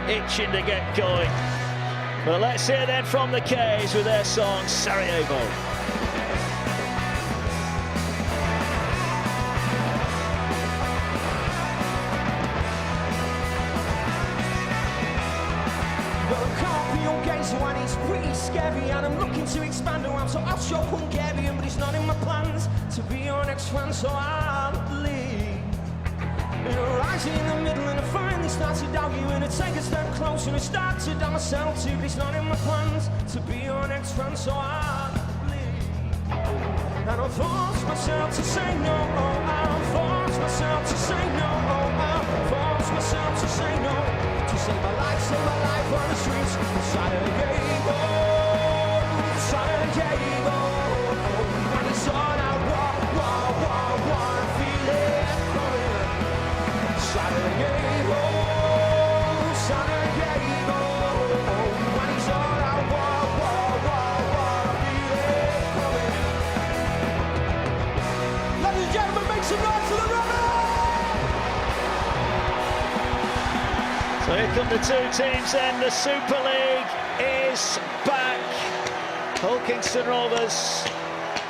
itching to get going. But let's hear then from the K's with their song Sarajevo. And it's pretty scary, and I'm looking to expand around, so I'll show Hungarian, but it's not in my plans to be your next fan, so I'll leave. And I'm rising in the middle, and I finally start to doubt you, and I take a step closer and start to doubt myself too, but it's not in my plans to be your next fan, so I'll leave. And I'll force myself to say no, I'll force myself to say no, I'll force myself to say no, to save my life on the streets. Sarajevo, Sarajevo, when it's all I want, feel it coming. Sarajevo, Sarajevo, when it's all I want, feel it coming. Ladies and gentlemen, make some noise for the Rebels! So here come the two teams then. The Super League is back. Hull Kingston Rovers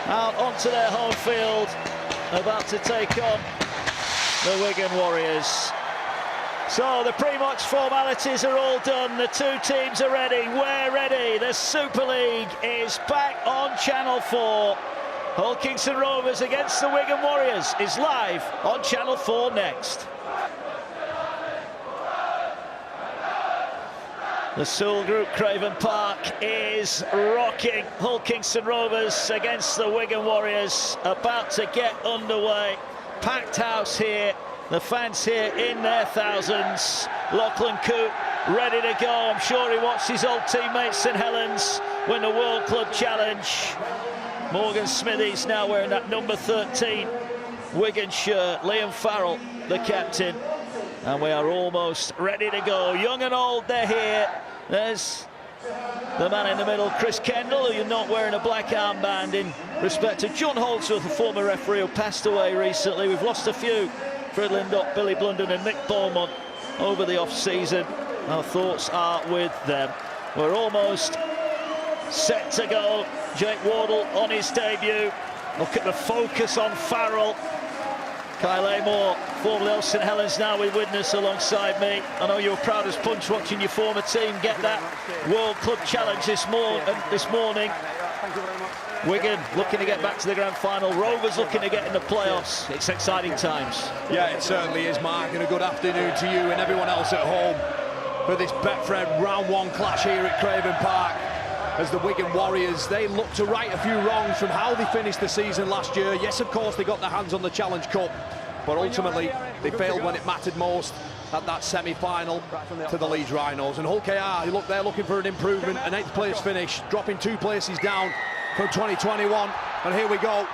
out onto their home field, about to take on the Wigan Warriors. So the pre-match formalities are all done. The two teams are ready. We're ready. The Super League is back on Channel 4. Hull Kingston Rovers against the Wigan Warriors is live on Channel 4 next. The Sewell Group Craven Park is rocking. Hull Kingston Rovers against the Wigan Warriors about to get underway. Packed house here, the fans here in their thousands. Lachlan Coote ready to go. I'm sure he watched his old teammate St Helens win the World Club Challenge. Morgan Smithies now wearing that number 13 Wigan shirt. Liam Farrell, the captain. And we are almost ready to go. Young and old, they're here. There's the man in the middle, Chris Kendall, who you're not wearing a black armband in respect to John Holdsworth, a former referee who passed away recently. We've lost a few, Fred Lindop, Billy Blunden and Nick Beaumont over the off-season. Our thoughts are with them. We're almost set to go. Jake Wardle on his debut. Look at the focus on Farrell. Kyle Amor, formerly of St Helens, now with Widnes alongside me. I know you were proud as punch watching your former team get that World Club Challenge this morning. Wigan looking to get back to the grand final. Rovers looking to get in the playoffs. It's exciting times. Yeah, it certainly is, Mark, and a good afternoon to you and everyone else at home for this Betfred round one clash here at Craven Park. As the Wigan Warriors, they look to right a few wrongs from how they finished the season last year. Yes, of course, they got their hands on the Challenge Cup, but ultimately they failed when it mattered most at that semi-final to the Leeds Rhinos. And Hull KR, look, they're looking for an improvement, an 8th place finish, dropping 2 places down from 2021. And here we go.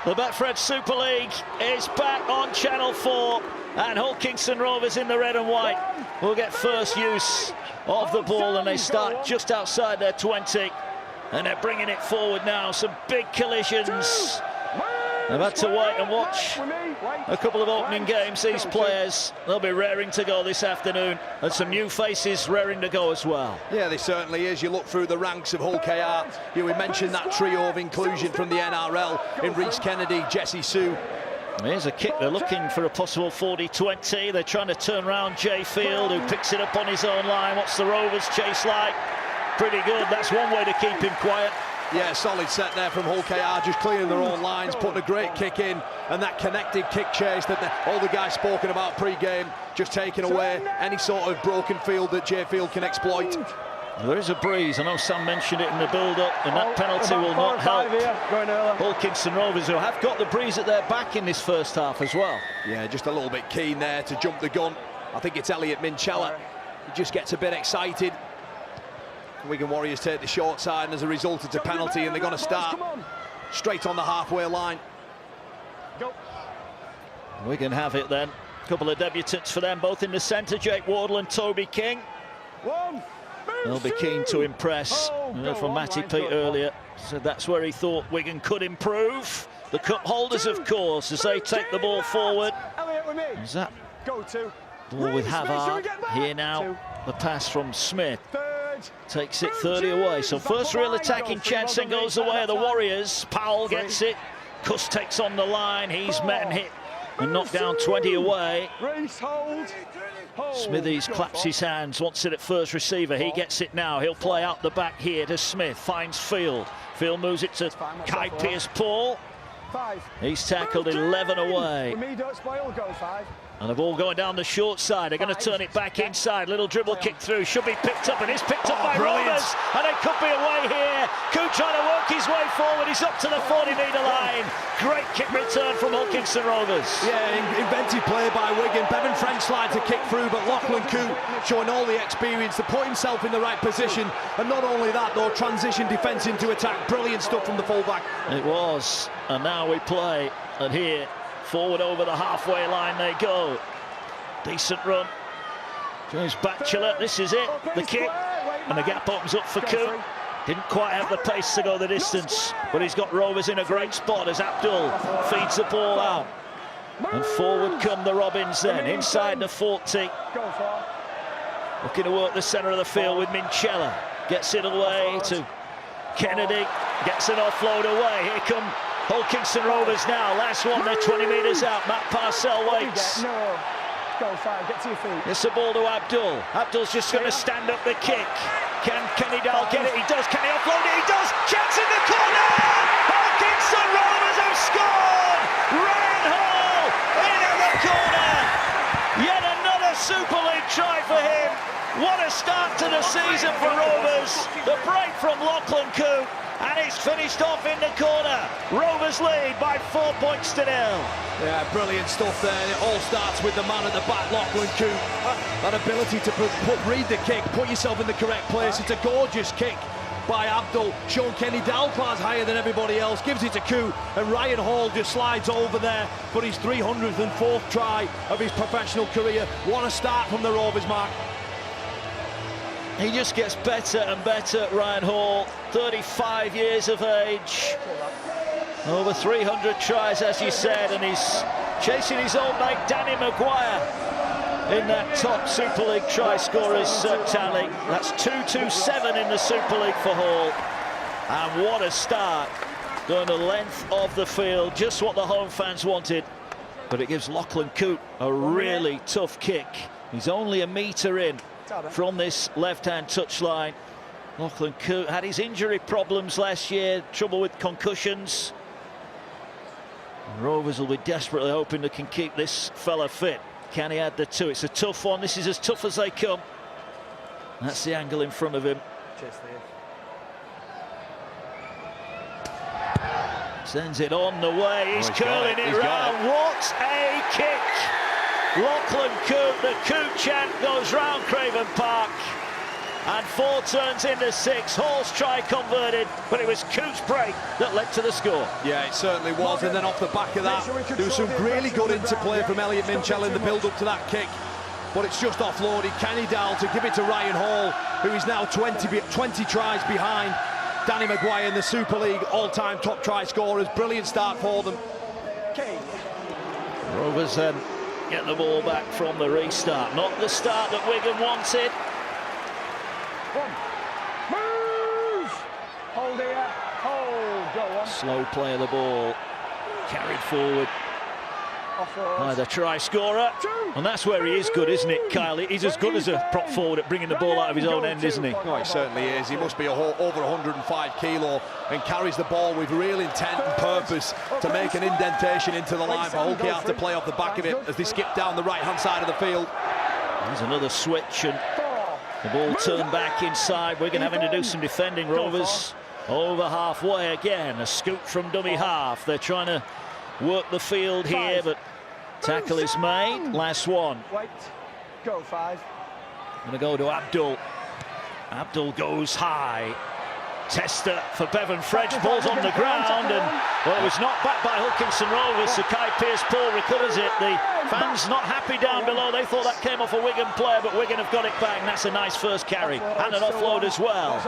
The Betfred Super League is back on Channel 4, and Hull Kingston Rovers in the red and white will get first use of the ball, and they start just outside their 20, and they're bringing it forward now. Some big collisions. They've had to wait and watch a couple of opening games. These players, they'll be raring to go this afternoon, and some new faces raring to go as well. Yeah, they certainly is. You look through the ranks of Hull KR, we mentioned that trio of inclusion from the NRL in Reece Kennedy, Jesse Sue. Here's a kick. They're looking for a possible 40-20. They're trying to turn around Jay Field, who picks it up on his own line. What's the Rovers chase like? Pretty good. That's one way to keep him quiet. Yeah, solid set there from Hull KR, just clearing their own lines, putting a great kick in, and that connected kick chase that all the guys spoken about pre-game, just taking away any sort of broken field that Jay Field can exploit. There is a breeze. I know Sam mentioned it in the build-up, and that penalty will not help Hull Kingston Rovers, who have got the breeze at their back in this first half as well. Yeah, just a little bit keen there to jump the gun. I think it's Elliot Minchella. He just gets a bit excited. Wigan Warriors take the short side, and as a result it's a penalty, and they're going to start straight on the halfway line. Wigan have it then. A couple of debutants for them, both in the centre, Jake Wardle and Toby King. They'll be keen to impress. From Matty Pete earlier, said that's where he thought Wigan could improve. The cup holders, of course, as they take the ball forward. Is that Ball with Havard here now. The pass from Smith takes it 30 away. So first real attacking chance and goes the way of the Warriors. Powell gets it. Kuss takes on the line. He's met and hit and knocked down 20 away. Smithies claps his hands, wants it at first receiver. He gets it now. He'll play out the back here to Smith. Finds Field. Field moves it to Kai Pearce-Paul. He's tackled 11 away. And the ball going down the short side. They're going to turn it back inside. Little dribble kick through. Should be picked up, and is picked up by Rovers. And it could be away here. Koo trying to work his way forward. He's up to the 40-metre line. Great kick return from Hulkinson Rovers. Yeah, inventive play by Wigan. Bevan French slides a kick through, but Lachlan Koo showing all the experience to put himself in the right position. And not only that, though, transition defence into attack. Brilliant stuff from the fullback. It was. And now we play. And here, forward over the halfway line they go. Decent run. James Batchelor, this is it. The kick. And the gap opens up for Koo. Didn't quite have the pace to go the distance, but he's got Rovers in a great spot as Abdul feeds the ball out. And forward come the Robins then, inside the 40. Looking to work the centre of the field with Minchella. Gets it away to Kennedy. Gets an offload away. Here come Hulkinson Rovers now. Last one, they're 20 metres out. Matt Parcell waits. Get to your feet. It's the ball to Abdul. Abdul's just going to stand up the kick. Can Kenny Dahl get it? He does. Can he offload it? He does. Chance in the corner! Hulkinson Rovers have scored! Ryan Hall into the corner! Yet another Super League try for him. What a start to the season for Rovers. The break from Lachlan Koo. And it's finished off in the corner. Rovers lead by 4 points to 0. Yeah, brilliant stuff there. And it all starts with the man at the back, Lachlan Koo. That ability to read the kick, put yourself in the correct place. It's a gorgeous kick by Abdul. Sean Kenny Dahl class higher than everybody else, gives it to Koo, and Ryan Hall just slides over there for his 304th try of his professional career. What a start from the Rovers, Mark. He just gets better and better, Ryan Hall, 35 years of age, over 300 tries, as you said, and he's chasing his old mate Danny Maguire in that top Super League try scorers tally. That's 227 in the Super League for Hall. And what a start, going the length of the field, just what the home fans wanted. But it gives Lachlan Koo a really tough kick. He's only a metre in from this left-hand touchline. Lachlan Koo had his injury problems last year, trouble with concussions. And Rovers will be desperately hoping they can keep this fella fit. Can he add the two? It's a tough one. This is as tough as they come. That's the angle in front of him. Sends it on the way. He's curling it round. What a kick! Lachlan Koo, the Koo chant goes round Craven Park, and 4 turns into 6. Hall's try converted, but it was Koo's break that led to the score. Yeah, it certainly was, and then off the back of that, there was some really good interplay from Elliot Minchell in the build-up to that kick, but it's just offloaded. Kenny Dahl to give it to Ryan Hall, who is now 20 tries behind Danny Maguire in the Super League all-time top try scorers. Brilliant start for them. Rovers then get the ball back from the restart. Not the start that Wigan wanted. Move! Hold here. Hold. Go on. Slow play of the ball. Carried forward by the try scorer. And that's where he is good, isn't it, Kyle? He's as good as a prop forward at bringing the ball out of his own end, isn't he? Oh, he certainly is. He must be over 105 kilo and carries the ball with real intent and purpose to make an indentation into the line. But Hulky has to play off the back of it as they skip down the right-hand side of the field. There's another switch and the ball turned back inside. Wigan having to do some defending. Rovers over halfway again. A scoop from dummy half. They're trying to work the field here, but tackle is made. Last one. Go 5. Going to go to Abdul. Abdul goes high. Tester for Bevan French. Ball's on the ground, and well, it was knocked back by Hulkinson Rovers. So Kai Pearce-Paul recovers it. The fans not happy down below. They thought that came off a Wigan player, but Wigan have got it back, and that's a nice first carry. And an offload as well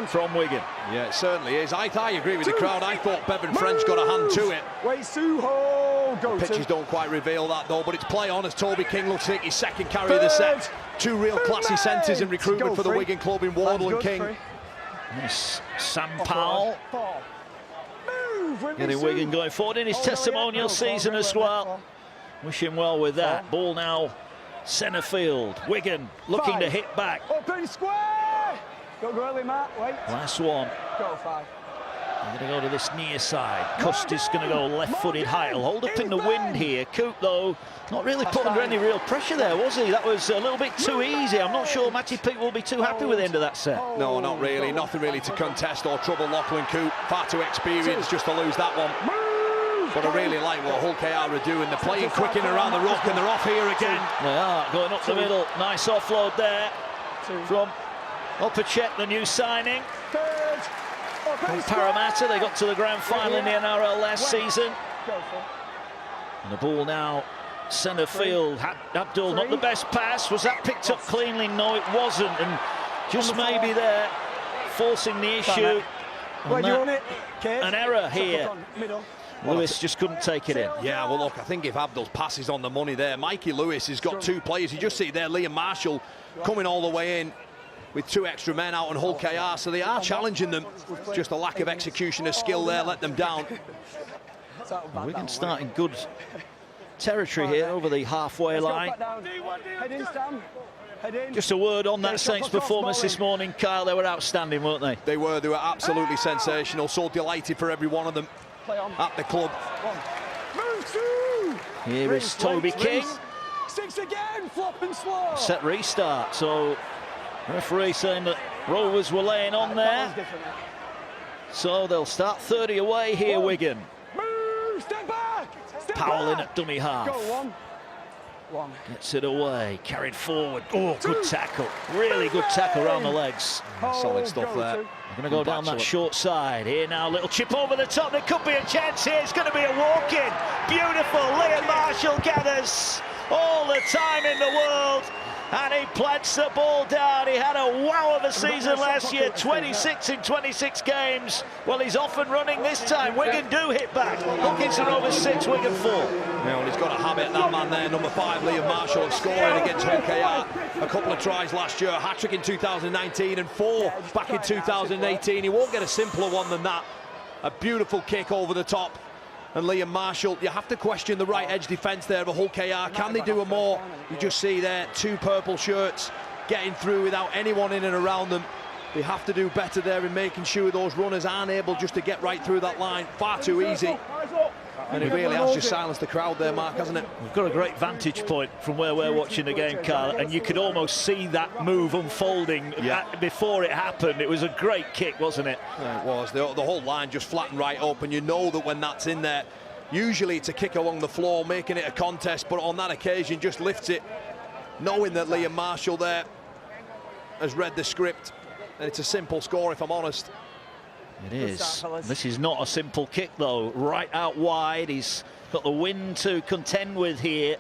from Wigan. Yeah, it certainly is. I agree with the crowd. I thought Bevan French got a hand to it. Waits to hold. The pitches don't quite reveal that though, but it's play on as Toby King looks to take his second carry of the set. Two real classy centres in recruitment for the Wigan club in Wardle and King. Miss Sam Powell getting Wigan going forward in his testimonial season as well. Wish him well with that. Ball now centre field. Wigan looking to hit back. Open square. Don't go early, Matt. Wait. Last one. Go 5. They're going to go to this near side. Custis going to go left-footed high. He'll hold up in the wind here. Coop, though, not really put under any real pressure there, was he? That was a little bit too easy. I'm not sure Matty Peake will be too happy with the end of that set. No, not really. Nothing really to contest or trouble Lachlan Coop. Far too experienced just to lose that one. But I really like what Hull KR are doing. They're playing quick in around the ruck and they're off here again. They are going up the middle. Nice offload there from Opacek, the new signing. From Parramatta, they got to the grand final in the NRL last season. And the ball now centre field. Abdul, not the best pass. Was that picked up cleanly? No, it wasn't. And just maybe there, forcing the issue. An error here. Lewis just couldn't take it in. Yeah, well, look, I think if Abdul's pass is on the money there, Mikey Lewis has got two players. You just see there, Liam Marshall coming all the way in with two extra men out on Hull KR, so they are challenging them. Just a lack of execution of skill there let them down. Wigan starting good territory here over the halfway line. Just a word on that Saints performance this morning, Kyle. They were outstanding, weren't they? They were absolutely sensational. So delighted for every one of them at the club. Here is Toby King. 6 again, flop and slow. Set restart, so referee saying that Rovers were laying on there. So they'll start 30 away here, Wigan. Step back. Powell in at dummy half. Go, one. Gets it away, carried forward. Oh, good tackle. Really good tackle around the legs. Solid stuff there. They're going to go down that short side. Here now, little chip over the top. There could be a chance here. It's going to be a walk-in. Beautiful. Liam Marshall gathers all the time in the world. And he plants the ball down. He had a wow of a season last year, 26 in 26 games. Well, he's off and running this time. Wigan do hit back. Hawkinson over 6, Wigan 4. Yeah, well, he's got a habit, that man there, number 5, Liam Marshall, scoring against Hull KR. A couple of tries last year, a hat-trick in 2019 and 4 back in 2018. He won't get a simpler one than that. A beautiful kick over the top. And Liam Marshall, you have to question the right edge defence there of Hull KR. Can they do a more? You just see there, 2 purple shirts getting through without anyone in and around them. They have to do better there in making sure those runners aren't able just to get right through that line. Far too easy. And it really has just silenced the crowd there, Mark, hasn't it? We've got a great vantage point from where we're watching the game, Carl, and you could almost see that move unfolding before it happened. It was a great kick, wasn't it? Yeah, it was. The whole line just flattened right up, and you know that when that's in there, usually it's a kick along the floor, making it a contest, but on that occasion just lifts it, knowing that Liam Marshall there has read the script, and it's a simple score, if I'm honest. It is. This is not a simple kick, though. Right out wide. He's got the wind to contend with here.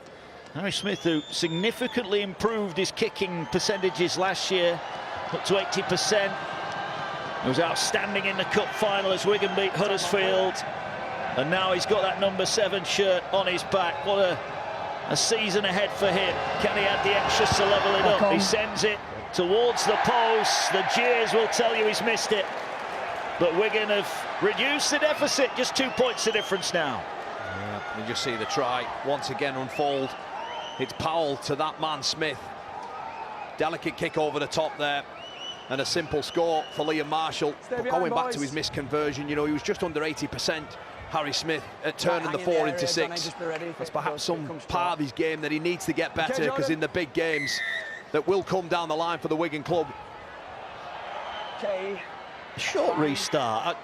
Harry Smith, who significantly improved his kicking percentages last year, up to 80%. He was outstanding in the cup final as Wigan beat Huddersfield. And now he's got that number 7 shirt on his back. What a season ahead for him. Can he add the extras to level it up? He sends it towards the post. The jeers will tell you he's missed it. But Wigan have reduced the deficit, just 2 points the difference now. Yeah, you just see the try once again unfold. It's Powell to that man Smith. Delicate kick over the top there. And a simple score for Liam Marshall. But going back to his missed conversion, you know, he was just under 80%. Harry Smith at turning the 4 into 6. That's perhaps some part of his game that he needs to get better, because in the big games that will come down the line for the Wigan club. Short restart.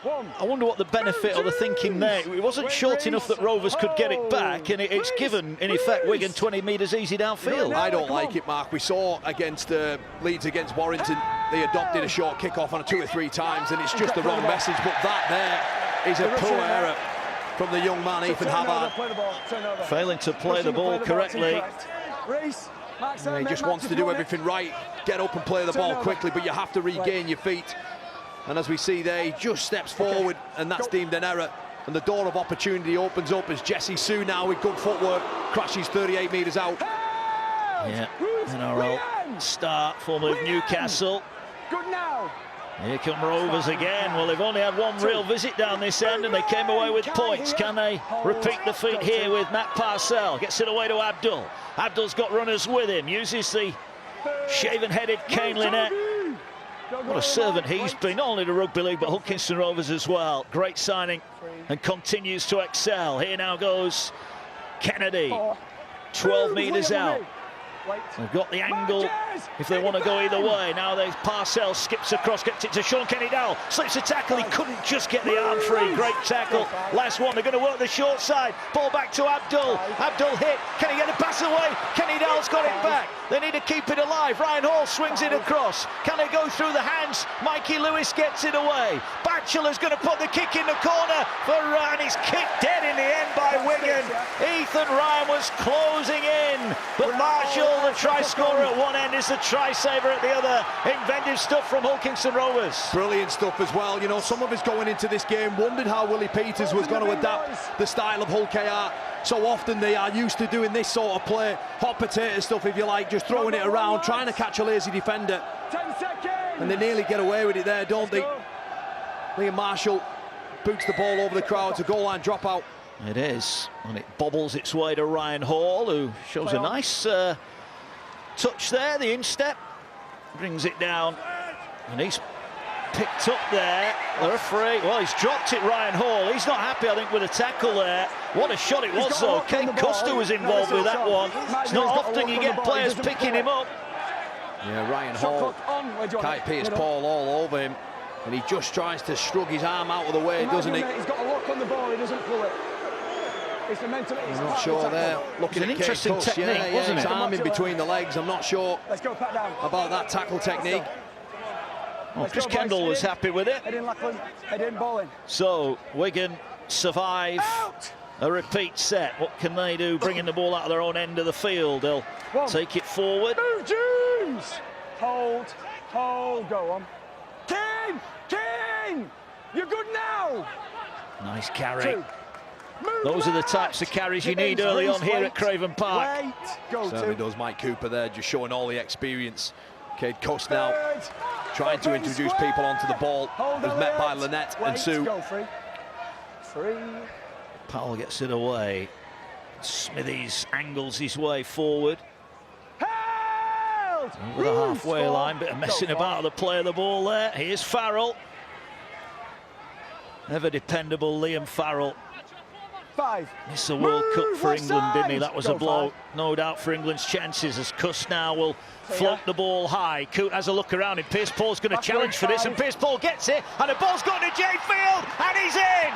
I wonder what the benefit or the thinking there. It wasn't short enough that Rovers could get it back, and it's given, in effect, Wigan 20 metres easy downfield. I don't like it, Mark. We saw against Leeds against Warrington, they adopted a short kick-off on 2 or 3 times, and it's just the wrong message. But that there is a poor error from the young man, Ethan Havard. Failing to play the ball correctly. Yeah, he just wants to do everything right, get up and play the ball quickly, but you have to regain your feet. And as we see there, he just steps forward, and that's deemed an error. and the door of opportunity opens up as Jesse Sue now with good footwork crashes 38 metres out. Yeah, NRL start, formerly of Newcastle. Good now. Here come Rovers again. Well, they've only had one real visit down this end and they came away with points. Can they repeat the feat here with Matt Parcell? Gets it away to Abdul. Abdul's got runners with him. Uses the shaven-headed Kane Lynette. What a servant he's been, not only to Rugby League, but Hulkinson Rovers as well. Great signing and continues to excel. Here now goes Kennedy. 12 metres out. They've got the angle if they want to go either way. Now Parcell skips across, gets it to Sean Kenny-Dowell. Slips a tackle, he couldn't just get the arm free. Great tackle. Last one, they're going to work the short side. Ball back to Abdul. Abdul hit. Can he get the pass away? Kenny-Dowell's got it back. They need to keep it alive. Ryan Hall swings it across. Can they go through the hands? Mikey Lewis gets it away. Batchelor's going to put the kick in the corner for and he's kicked dead in the end by Wigan. Ethan Ryan was closing in, but Marshall, the try scorer at one end, is the try saver at the other. Inventive stuff from Hulkinson Rovers. Brilliant stuff as well. You know, some of us going into this game wondered how Willie Peters was going to adapt the style of Hull KR. So often they are used to doing this sort of play, hot potato stuff if you like, just throwing it around, trying to catch a lazy defender. 10 seconds. And they nearly get away with it there, don't they? Liam Marshall boots the ball over the crowd to goal line dropout. It is, and it bobbles its way to Ryan Hall, who shows a nice touch there, the instep, brings it down, and he's picked up there. The referee, well, he's dropped it, Ryan Hall. He's not happy, I think, with the tackle there. What a shot it was, though. Kane Costa was involved with that one. It's not often you get players picking him up. Yeah, Ryan Hall, Kite Peters-Paul all over him, and he just tries to shrug his arm out of the way, doesn't he? He's got a lock on the ball, he doesn't pull it. It's the mental. I'm not sure there. Looking at an interesting Kate Cuss, technique, wasn't his it? arm in between the legs. I'm not sure about that tackle technique. Well, Chris Kendall was happy with it. Head in, Lachlan. Head in, ball in. So Wigan survive a repeat set. What can they do? Bringing the ball out of their own end of the field. They'll take it forward. Move, James! Hold, go on. King! You're good now! Nice carry. Those are the types of carries you need early on here at Craven Park. Certainly does. Mike Cooper there, just showing all the experience. Cade Cuss now trying to introduce people onto the ball. Was met by Lynette and Sue. Free. Powell gets it away. Smithies angles his way forward. Over the halfway line, bit of messing about the play of the ball there. Here's Farrell. Ever dependable Liam Farrell. 5. Missed the World Cup for England, didn't he? That was a blow, no doubt, for England's chances, as Cuss now will float the ball high. Coote has a look around, and Pierce-Paul's going to challenge for this, and Pierce-Paul gets it, and the ball's going to Jay Field, and he's in!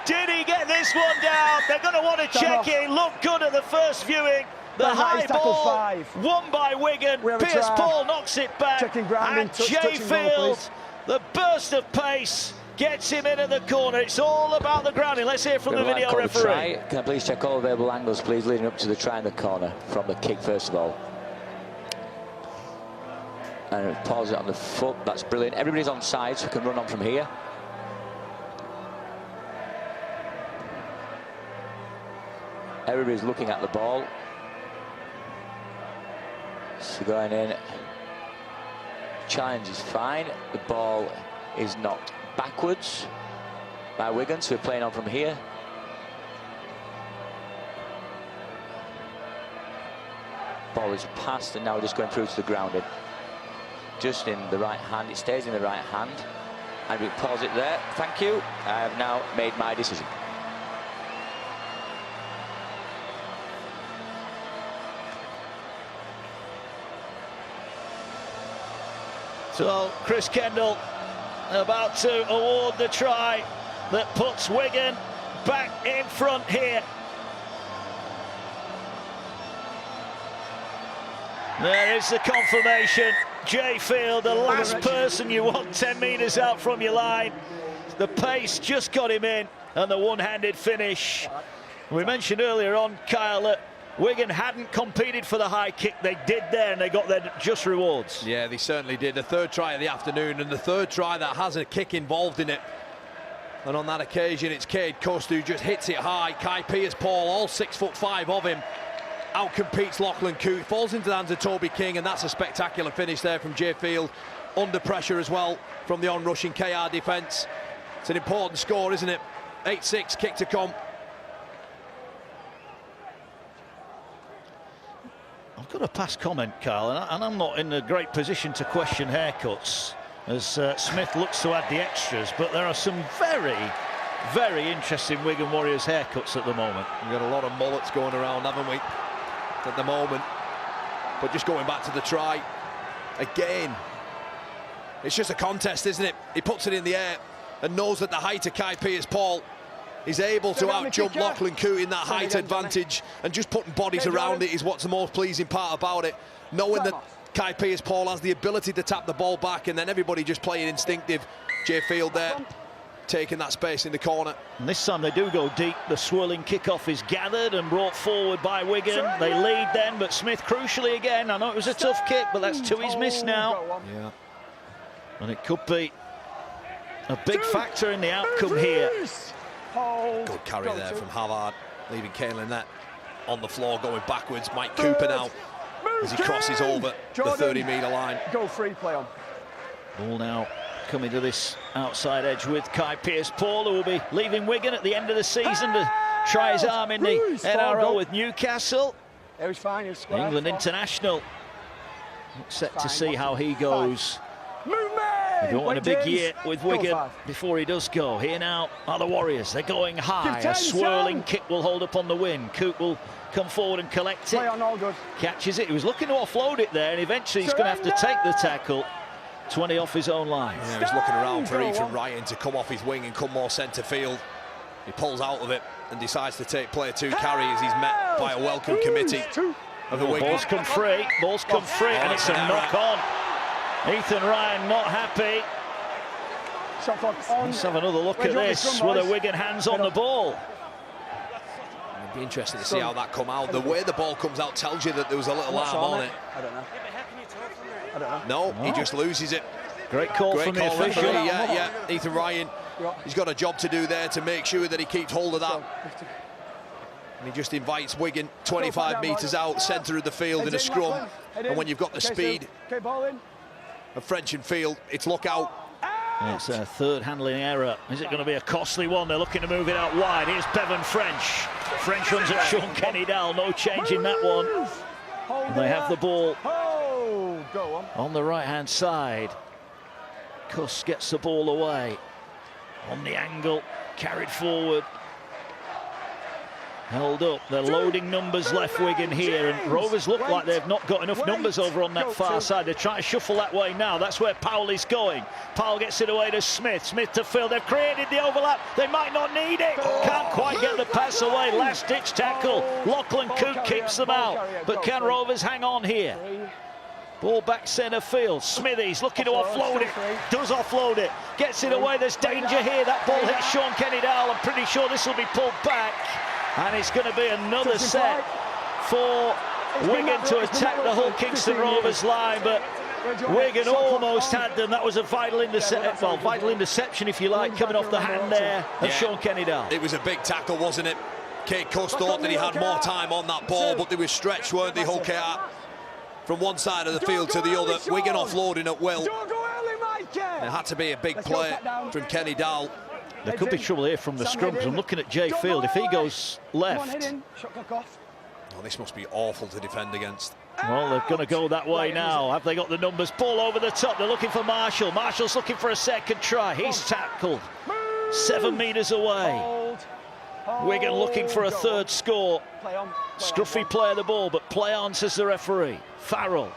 Did he get this one down? They're going to want to check it. He looked good at the first viewing. The high ball won by Wigan. Pierce-Paul knocks it back, and Jay Field, the burst of pace, gets him in at the corner. It's all about the grounding. Let's hear from the video referee. Can I please check all available angles, please, leading up to the try in the corner from the kick, first of all. And pause it on the foot. That's brilliant. Everybody's on side, so we can run on from here. Everybody's looking at the ball. So going in. Challenge is fine. The ball is knocked backwards by Wigan, so we're playing on from here. Ball is passed, and now we're just going through to the grounding. Just in the right hand, it stays in the right hand, and we pause it there. Thank you. I have now made my decision. So Chris Kendall about to award the try that puts Wigan back in front here. There is the confirmation. Jay Field, the last person you want 10 metres out from your line. The pace just got him in, and the one-handed finish. We mentioned earlier on, Kyle, that Wigan hadn't competed for the high kick. They did there, and they got their just rewards. Yeah, they certainly did. The third try of the afternoon, and the third try that has a kick involved in it. And on that occasion, it's Cade Cust who just hits it high. Kai Pierce-Paul, all 6'5" of him, outcompetes Lachlan Coote, falls into the hands of Toby King, and that's a spectacular finish there from Jay Field. Under pressure as well from the on-rushing KR defence. It's an important score, isn't it? 8-6, kick to come. I've got a past comment, Carl, and I'm not in a great position to question haircuts as Smith looks to add the extras, but there are some very, very interesting Wigan Warriors haircuts at the moment. We've got a lot of mullets going around, haven't we, at the moment? But just going back to the try, again, it's just a contest, isn't it? He puts it in the air and knows that the height of Kai Pierce-Paul is able to out-jump Lachlan Coote in that height advantage, and just putting bodies around it is what's the most pleasing part about it. Knowing that Kai Pierce-Paul has the ability to tap the ball back, and then everybody just playing instinctive. Jay Field there, taking that space in the corner. And this time they do go deep. The swirling kickoff is gathered and brought forward by Wigan. They lead then, but Smith crucially again. I know it was a tough kick, but that's two he's missed now. Yeah. And it could be a big factor in the outcome here. Good carry there from Havard, leaving Caelan there on the floor, going backwards. Mike Cooper now as he crosses over the 30-metre line. Go free, play on. Ball now coming to this outside edge with Kai Pierce-Paul, who will be leaving Wigan at the end of the season to try his arm in the NRL with Newcastle. It was fine. It was square. England international. Set to see how he goes. They don't want a big year with Wigan before he does go. Here now are the Warriors. They're going high. A swirling kick will hold up on the wing. Coote will come forward and collect it. On, all good. Catches it. He was looking to offload it there, and eventually he's going to have to take the tackle. 20 off his own line. Yeah, he's looking around for Ethan Ryan to come off his wing and come more centre field. He pulls out of it and decides to take player 2 carry as he's met by a welcome committee of the Wigan. Balls come free, and it's a knock on. Ethan Ryan not happy. Let's have another look at this with a Wigan hands on the ball. It'd be interesting to see how that come out. The way the ball comes out tells you that there was a little arm on it. I don't know. No, he just loses it. Great call from the official. Yeah, Ethan Ryan, he's got a job to do there to make sure that he keeps hold of that. And he just invites Wigan 25 metres out, centre of the field in a scrum. And when you've got the speed of French and Field, it's look out. It's a third handling error. Is it going to be a costly one? They're looking to move it out wide. Here's Bevan French. French runs at Sean Kenny-Dowell. No change in that one. And they have the ball on the right-hand side. Kuss gets the ball away. On the angle, carried forward. Held up. They're loading numbers left Wigan here, and Rovers look like they've not got enough numbers over on that far side. They're trying to shuffle that way now. That's where Powell is going. Powell gets it away to Smith. Smith to Phil. They've created the overlap. They might not need it. Can't quite get the pass away. Last-ditch tackle. Lachlan Coote keeps them out. But can Rovers hang on here? Ball back centre field. Smithies looking to offload it. Does offload it. Gets it away. There's danger here. That ball hits Sean Kenny-Dowell. I'm pretty sure this will be pulled back. And it's going to be another set for Wigan to attack the Hull Kingston Rovers line, but Wigan almost had them. That was a vital interception, if you like, coming off the hand there of Sean Kenny-Dowell. It was a big tackle, wasn't it? Cade Cust thought that he had more time on that ball, but they were stretched, weren't they, Hull KR? From one side of the field to the other, Wigan offloading at will. It had to be a big play from Kenny-Dowell. There could be trouble here from the scrums. I'm looking at Jay Field. If he goes left... Oh, this must be awful to defend against. Well, they're going to go that way now. Have they got the numbers? Ball over the top. They're looking for Marshall. Marshall's looking for a second try. He's tackled 7 metres away. Wigan looking for a third score. Scruffy play of the ball, but play on, says the referee. Farrell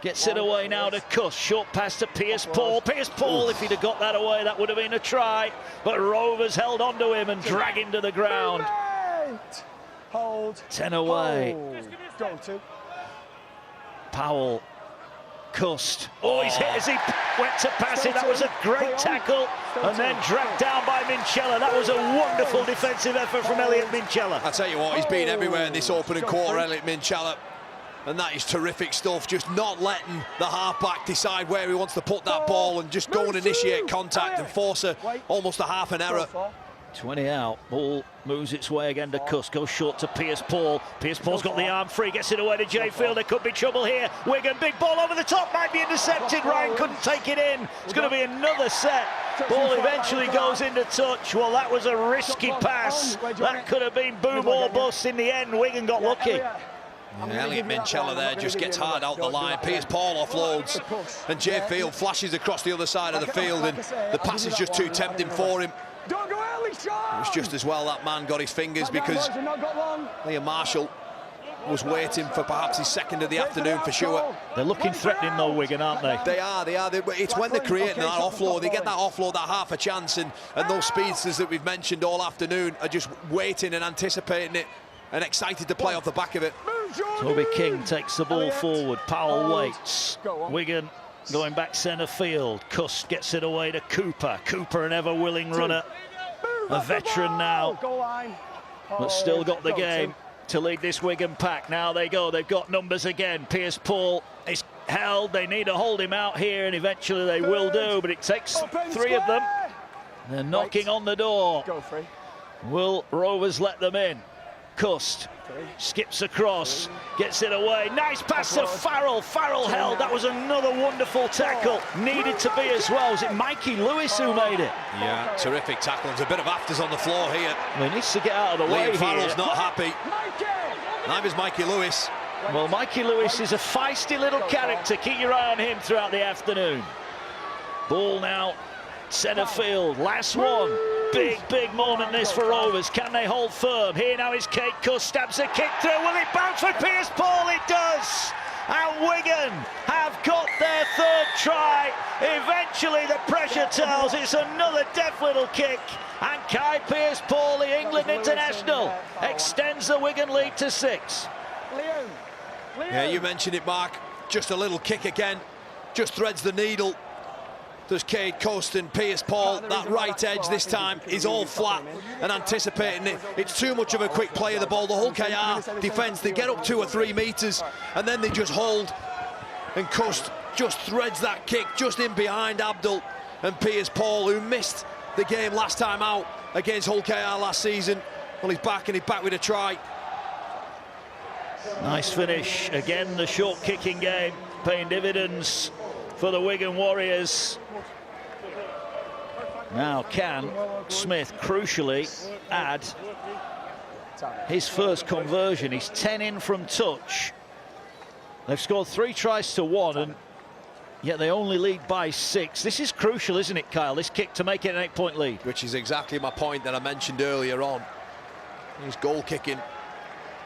gets it away now to Kuss. Short pass to Pierce-Paul. Pierce-Paul, if he'd have got that away, that would have been a try. But Rovers held on to him and dragged him to the ground. 10 away. Powell. Kuss. Oh, he's hit as he went to pass it. That was a great tackle. And then dragged down by Minchella. That was a wonderful defensive effort from Elliot Minchella. I tell you what, he's been everywhere in this opening quarter, Elliot Minchella. And that is terrific stuff, just not letting the half-back decide where he wants to put that ball and just go and initiate contact and force almost a half an error. 20 out, ball moves its way again to Cuss, goes short to Pierce-Paul. Pierce-Paul's got the arm free, gets it away to J-Field. There could be trouble here. Wigan, big ball over the top, might be intercepted. Ryan couldn't take it in. It's going to be another set. Ball eventually goes into touch. Well, that was a risky pass. That could have been boom or bust. In the end, Wigan got lucky. Yeah, Elliot Minchella there just gets hard out the line. Pierce-Paul offloads, and J-Field flashes across the other side of the field, and the pass is just too tempting for him. It was just as well that man got his fingers, because Liam Marshall was waiting for perhaps his second of the afternoon for sure. They're looking threatening though, Wigan, aren't they? They are. It's when they're creating that offload, they get that offload, that half a chance, and those speedsters that we've mentioned all afternoon are just waiting and anticipating it and excited to play off the back of it. Toby King takes the ball forward. Powell waits. Wigan going back centre field. Cuss gets it away to Cooper. Cooper, an ever-willing runner. A veteran now, but still got the game to lead this Wigan pack. Now they go. They've got numbers again. Pierce-Paul is held. They need to hold him out here, and eventually they will do, but it takes three of them. They're knocking on the door. Will Rovers let them in? Cust skips across, gets it away. Nice pass to Farrell. Farrell held. That was another wonderful tackle. Needed to be as well. Was it Mikey Lewis who made it? Yeah, terrific tackle. There's a bit of afters on the floor here. Well, he needs to get out of the way. Liam Farrell's not happy. Neither is Mikey Lewis. Well, Mikey Lewis is a feisty little character. Keep your eye on him throughout the afternoon. Ball now, centre field. Last one. Big moment this for Rovers. Can they hold firm? Here now is Kate Cuss, stabs a kick through. Will it bounce for Pierce-Paul? It does. And Wigan have got their third try. Eventually the pressure tells. It's another deft little kick. And Kai Pierce-Paul, the England international, extends the Wigan lead to 6. Yeah, you mentioned it, Mark. Just a little kick again. Just threads the needle. There's Cade Coast and Pierce-Paul. That right edge this time is all flat and anticipating it. It's too much of a quick play of the ball. The Hull KR defence, they get up 2 or 3 metres and then they just hold. And Coast just threads that kick just in behind Abdul and Pierce-Paul, who missed the game last time out against Hull KR last season. Well, he's back, and he's back with a try. Nice finish. Again, the short kicking game paying dividends for the Wigan Warriors. Now can Smith crucially add his first conversion. He's 10 in from touch. They've scored 3 tries to 1, and yet they only lead by 6. This is crucial, isn't it, Kyle? This kick to make it an 8-point lead. Which is exactly my point that I mentioned earlier on. His goal kicking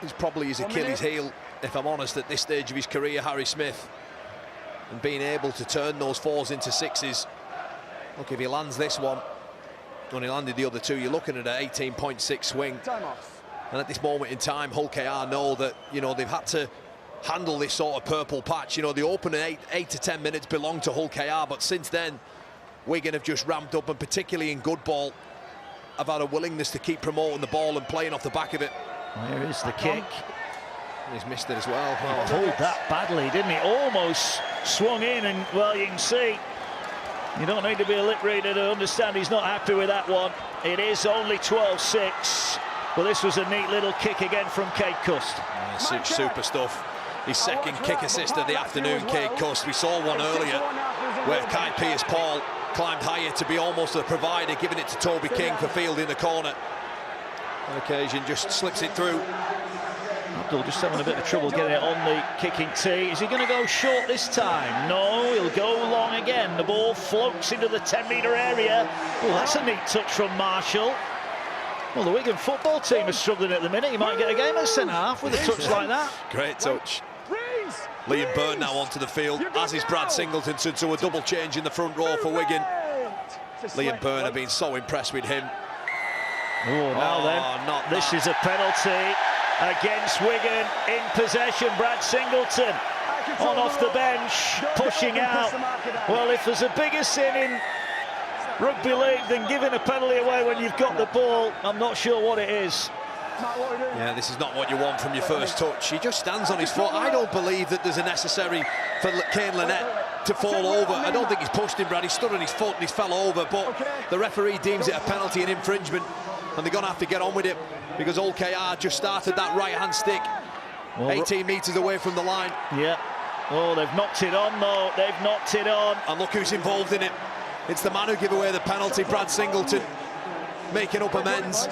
is probably his Achilles heel, if I'm honest, at this stage of his career, Harry Smith. And being able to turn those 4s into 6s. Look, if he lands this one, when he landed the other 2, you're looking at an 18.6 swing. And at this moment in time, Hull KR know that, you know, they've had to handle this sort of purple patch. You know, the opening 8 to 10 minutes belonged to Hull KR, but since then, Wigan have just ramped up, and particularly in good ball, have had a willingness to keep promoting the ball and playing off the back of it. There is the kick. He's missed it as well. Oh. Pulled that badly, didn't he? Almost swung in, and well, you can see, you don't need to be a lip reader to understand he's not happy with that one. It is only 12-6, but this was a neat little kick again from Cade Cust. Yeah, super stuff. His second kick assist of the afternoon, Cade Cust. We saw one earlier where Kai Pierce-Paul climbed higher to be almost a provider, giving it to Toby King for fielding the corner. On occasion, just slips it through. Abdul just having a bit of trouble getting it on the kicking tee. Is he going to go short this time? No, he'll go long again. The ball floats into the 10-metre area. Oh, that's a neat touch from Marshall. Well, the Wigan football team is struggling at the minute. He might get a game at centre-half with a touch like that. Great touch. Liam Byrne now onto the field, as is Brad Singleton, to a double change in the front row for Wigan. Liam Byrne have been so impressed with him. Oh, now then, this is a penalty against Wigan in possession. Brad Singleton on off the bench, pushing out. Well, if there's a bigger sin in rugby league than giving a penalty away when you've got the ball, I'm not sure what it is. Yeah, this is not what you want from your first touch. He just stands on his foot. I don't believe that there's a necessary for Kane Lynette to fall over. I don't think he's pushed him, Brad. He stood on his foot and he's fell over, but the referee deems it a penalty and infringement, and they're going to have to get on with it because Old KR just started that right-hand stick, 18 metres away from the line. Yeah. Oh, they've knocked it on, though. They've knocked it on. And look who's involved in it. It's the man who gave away the penalty, Brad Singleton, making up amends.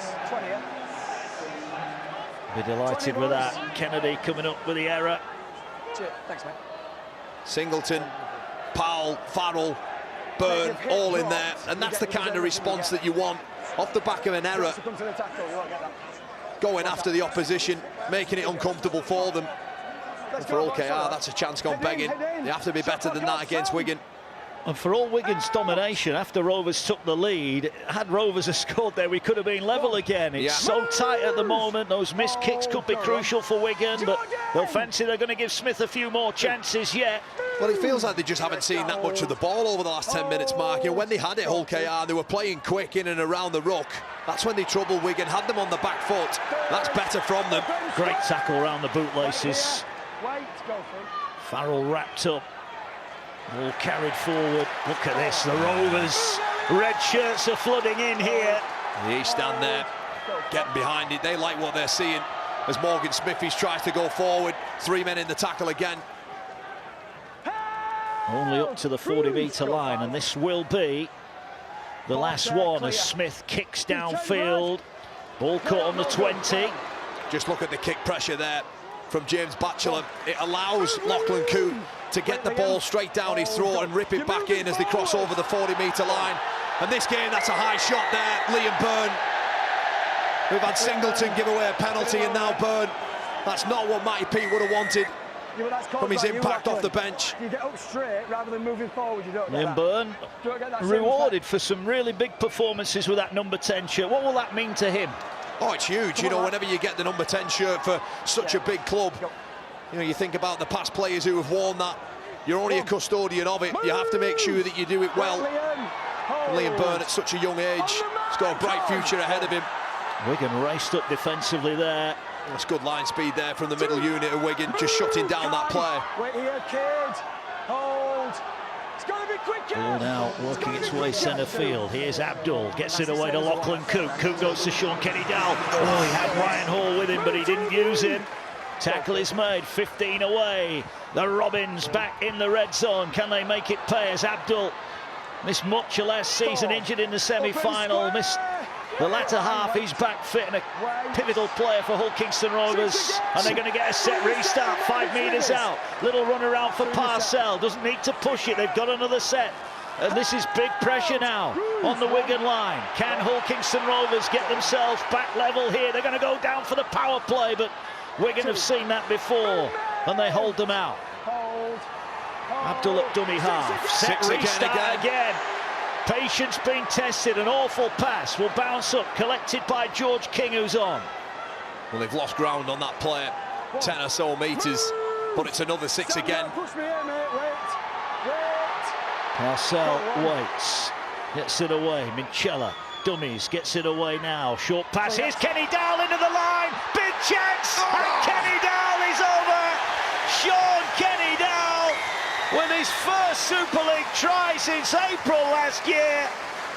Be delighted with that. Kennedy coming up with the error. Thanks, mate. Singleton, Powell, Farrell, Byrne, all in there, and that's the kind of response that you want off the back of an error. Going after the opposition, making it uncomfortable for them. And for Old KR, that's a chance gone begging. They have to be better than that against Wigan. And for all Wigan's domination, after Rovers took the lead, had Rovers have scored there, we could have been level again. It's so tight at the moment. Those missed kicks could be crucial for Wigan, but they'll fancy they're going to give Smith a few more chances yet. Well, it feels like they just haven't seen that much of the ball over the last 10 minutes, Mark. You know, when they had it, Hull KR, they were playing quick in and around the ruck. That's when they troubled Wigan, had them on the back foot. That's better from them. Great tackle around the bootlaces. Farrell wrapped up. All carried forward. Look at this, the Rovers. Red shirts are flooding in here. The East stand there, getting behind it. They like what they're seeing as Morgan Smithies tries to go forward. 3 men in the tackle again. Only up to the 40-metre line, and this will be the last one as Smith kicks downfield. Ball caught on the 20. Just look at the kick pressure there from James Batchelor. It allows Lachlan Coote to get the ball straight down his throat and rip it back in as they cross over the 40-metre line. And this game, that's a high shot there. Liam Byrne. We've had Singleton give away a penalty, and now Byrne. That's not what Matty Pete would have wanted from his impact off the bench. You get up straight rather than moving forward. You don't Liam Byrne rewarded for some really big performances with that number 10 shirt. What will that mean to him? Oh, it's huge. You know, whenever you get the number 10 shirt for such a big club, you know, you think about the past players who have worn that. You're only a custodian of it. You have to make sure that you do it well. And Liam Byrne at such a young age, he's got a bright future ahead of him. Wigan raced up defensively there. That's good line speed there from the middle unit of Wigan, just shutting down that play. Wait here, kid. Hold. It's got to be quicker. Ball now working its way centre field. Here's Abdul, gets it away to Lachlan Coote. Coote goes to Sean Kenny-Dowell. Oh, he had Ryan Hall with him, but he didn't use him. Tackle is made, 15 away. The Robins back in the red zone. Can they make it pay as Abdul missed much of last season, injured in the semi-final, missed the latter half. He's back fit and a pivotal player for Hull Kingston Rovers, and they're going to get a set restart, 5 metres out. Little run around for Parcell, doesn't need to push it, they've got another set. And this is big pressure now on the Wigan line. Can Hull Kingston Rovers get themselves back level here? They're going to go down for the power play, but Wigan have seen that before, and they hold them out. Abdul at dummy half. Set restart again. Patience being tested. An awful pass will bounce up, collected by George King, who's on. Well, they've lost ground on that play, 10 or so metres, but it's another 6 again. Parcell waits, gets it away. Minchella dummies, gets it away now. Short pass. Here's Kenny-Dowell into the line. Big chance, and Kenny-Dowell is over. Sean Kenny-Dowell with his first Super League try since April last year,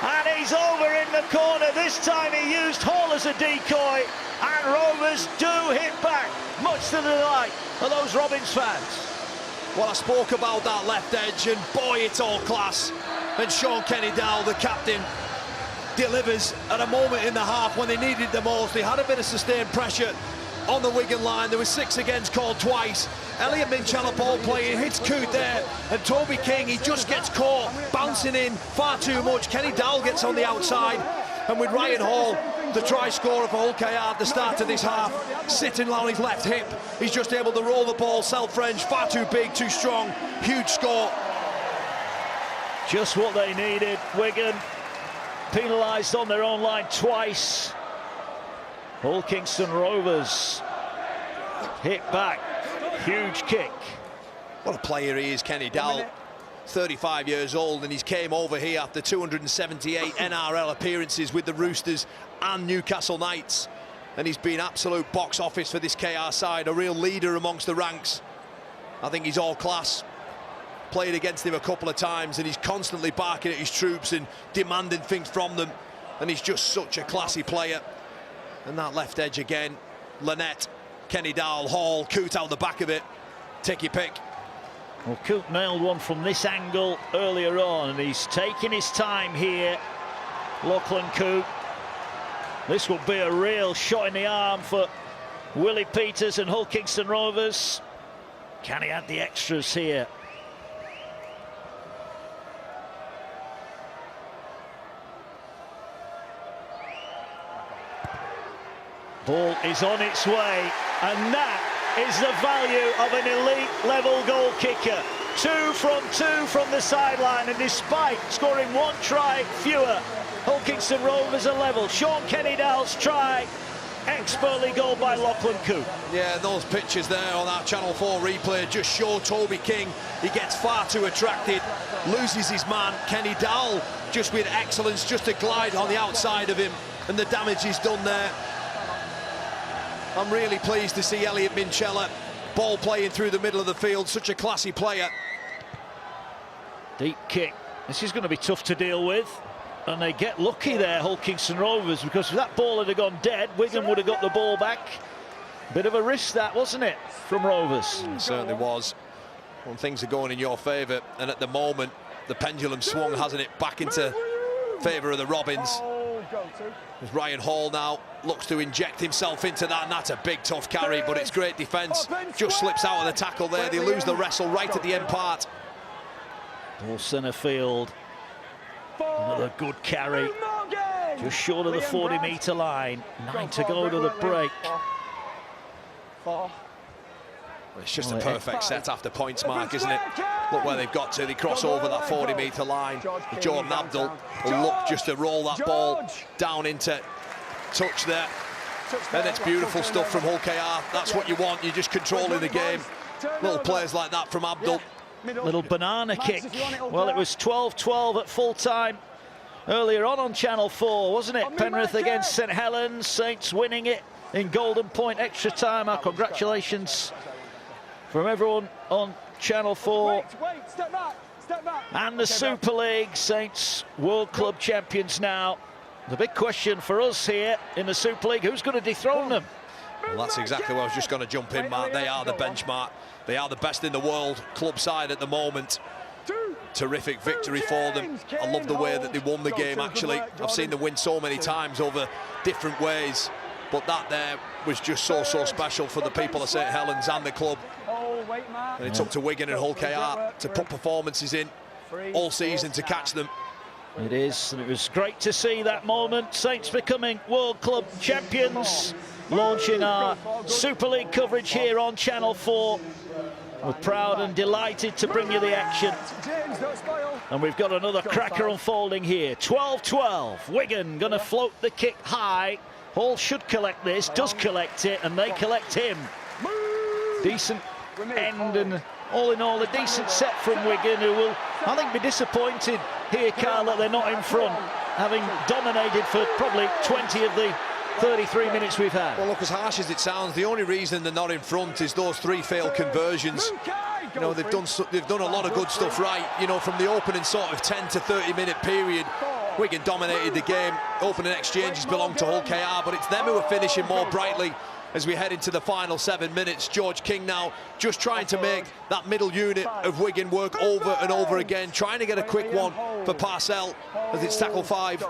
and he's over in the corner. This time he used Hall as a decoy, and Rovers do hit back, much to the delight of those Robins fans. Well, I spoke about that left edge, and boy, it's all class. And Sean Kenny-Dowell, the captain, delivers at a moment in the half when they needed the most. They had a bit of sustained pressure on the Wigan line. There was 6 against called twice. Elliot Minchella ball playing, hits Coote there, and Toby King, he just gets caught, bouncing in far too much. Kenny-Dowell gets on the outside, and with Ryan Hall, the try scorer for Hull KR at the start of this half, sitting on his left hip, he's just able to roll the ball, self-French, far too big, too strong, huge score. Just what they needed. Wigan penalised on their own line twice. Hull Kingston Rovers hit back. Huge kick. What a player he is, Kenny-Dowell. 35 years old, and he's came over here after 278 NRL appearances with the Roosters and Newcastle Knights. and he's been absolute box office for this KR side, a real leader amongst the ranks. I think he's all class. Played against him a couple of times, and he's constantly barking at his troops and demanding things from them, and he's just such a classy player. And that left edge again, Lynette, Kenny Dowell, Hall, Coote out the back of it. Take your pick. Well, Coote nailed one from this angle earlier on, and he's taking his time here, Lachlan Coote. This will be a real shot in the arm for Willie Peters and Hull Kingston Rovers. Can he add the extras here? Ball is on its way, and that is the value of an elite level goal kicker. 2 from the sideline, and despite scoring 1 try fewer, Hull Kingston Rovers are level. Sean Kenny-Dowell's try, expertly goal by Lachlan Coote. Yeah, those pictures there on that Channel 4 replay just show Toby King. He gets far too attracted, loses his man. Kenny Dowell just with excellence, just to glide on the outside of him, and the damage he's done there. I'm really pleased to see Elliot Minchella ball playing through the middle of the field, such a classy player. Deep kick. This is going to be tough to deal with, and they get lucky there, Hull Kingston Rovers, because if that ball had gone dead, Wigan would have got the ball back. Bit of a risk that, wasn't it, from Rovers? It certainly was. When things are going in your favour, and at the moment the pendulum swung, hasn't it, back into favour of the Robins. As Ryan Hall now looks to inject himself into that, and that's a big tough carry, but it's great defence. Just slips out of the tackle there. They lose the wrestle right at the end part. Ball centre field. Another good carry. Just short of the 40-metre line. 9 to go to the break. It's just a perfect set after points mark, isn't it? Look where they've got to. They cross over that 40-metre line. Jordan Abdul will look just to roll that ball down into touch there. And it's beautiful stuff from Hull KR. That's what you want. You're just controlling the game. Little plays like that from Abdul. Little banana kick. Well, it was 12-12 at full time earlier on Channel 4, wasn't it? Penrith against St Helens. Saints winning it in Golden Point extra time. Our congratulations from everyone on Channel 4. Step back. And the Super League, Saints World Club champions now. The big question for us here in the Super League, who's going to dethrone them? Well, that's exactly where I was just going to jump in, Mark. They are the benchmark. They are the best in the world club side at the moment. Terrific victory for them. I love the way that they won the game, actually. I've seen them win so many times over different ways, but that there was just so special for the people of St Helens and the club. And it's up to Wigan and Hull KR to put performances in all season to catch them. It is, and it was great to see that moment. Saints becoming World Club champions, launching our Super League coverage here on Channel 4. We're proud and delighted to bring you the action. And we've got another cracker unfolding here. 12-12. Wigan going to float the kick high. Hall should collect this, does collect it, and they collect him. Decent end, and all in all, a decent set from Wigan, who will, I think, be disappointed here, Carl, that they're not in front, having dominated for probably 20 of the 33 minutes we've had. Well, look, as harsh as it sounds, the only reason they're not in front is those 3 failed conversions. You know, they've done a lot of good stuff right. You know, from the opening sort of 10 to 30 minute period, Wigan dominated the game. Opening exchanges belong to Hull KR, but it's them who are finishing more brightly as we head into the final 7 minutes. George King now just trying to make that middle unit of Wigan work over and over again, trying to get a quick one for Parcell as it's tackle 5.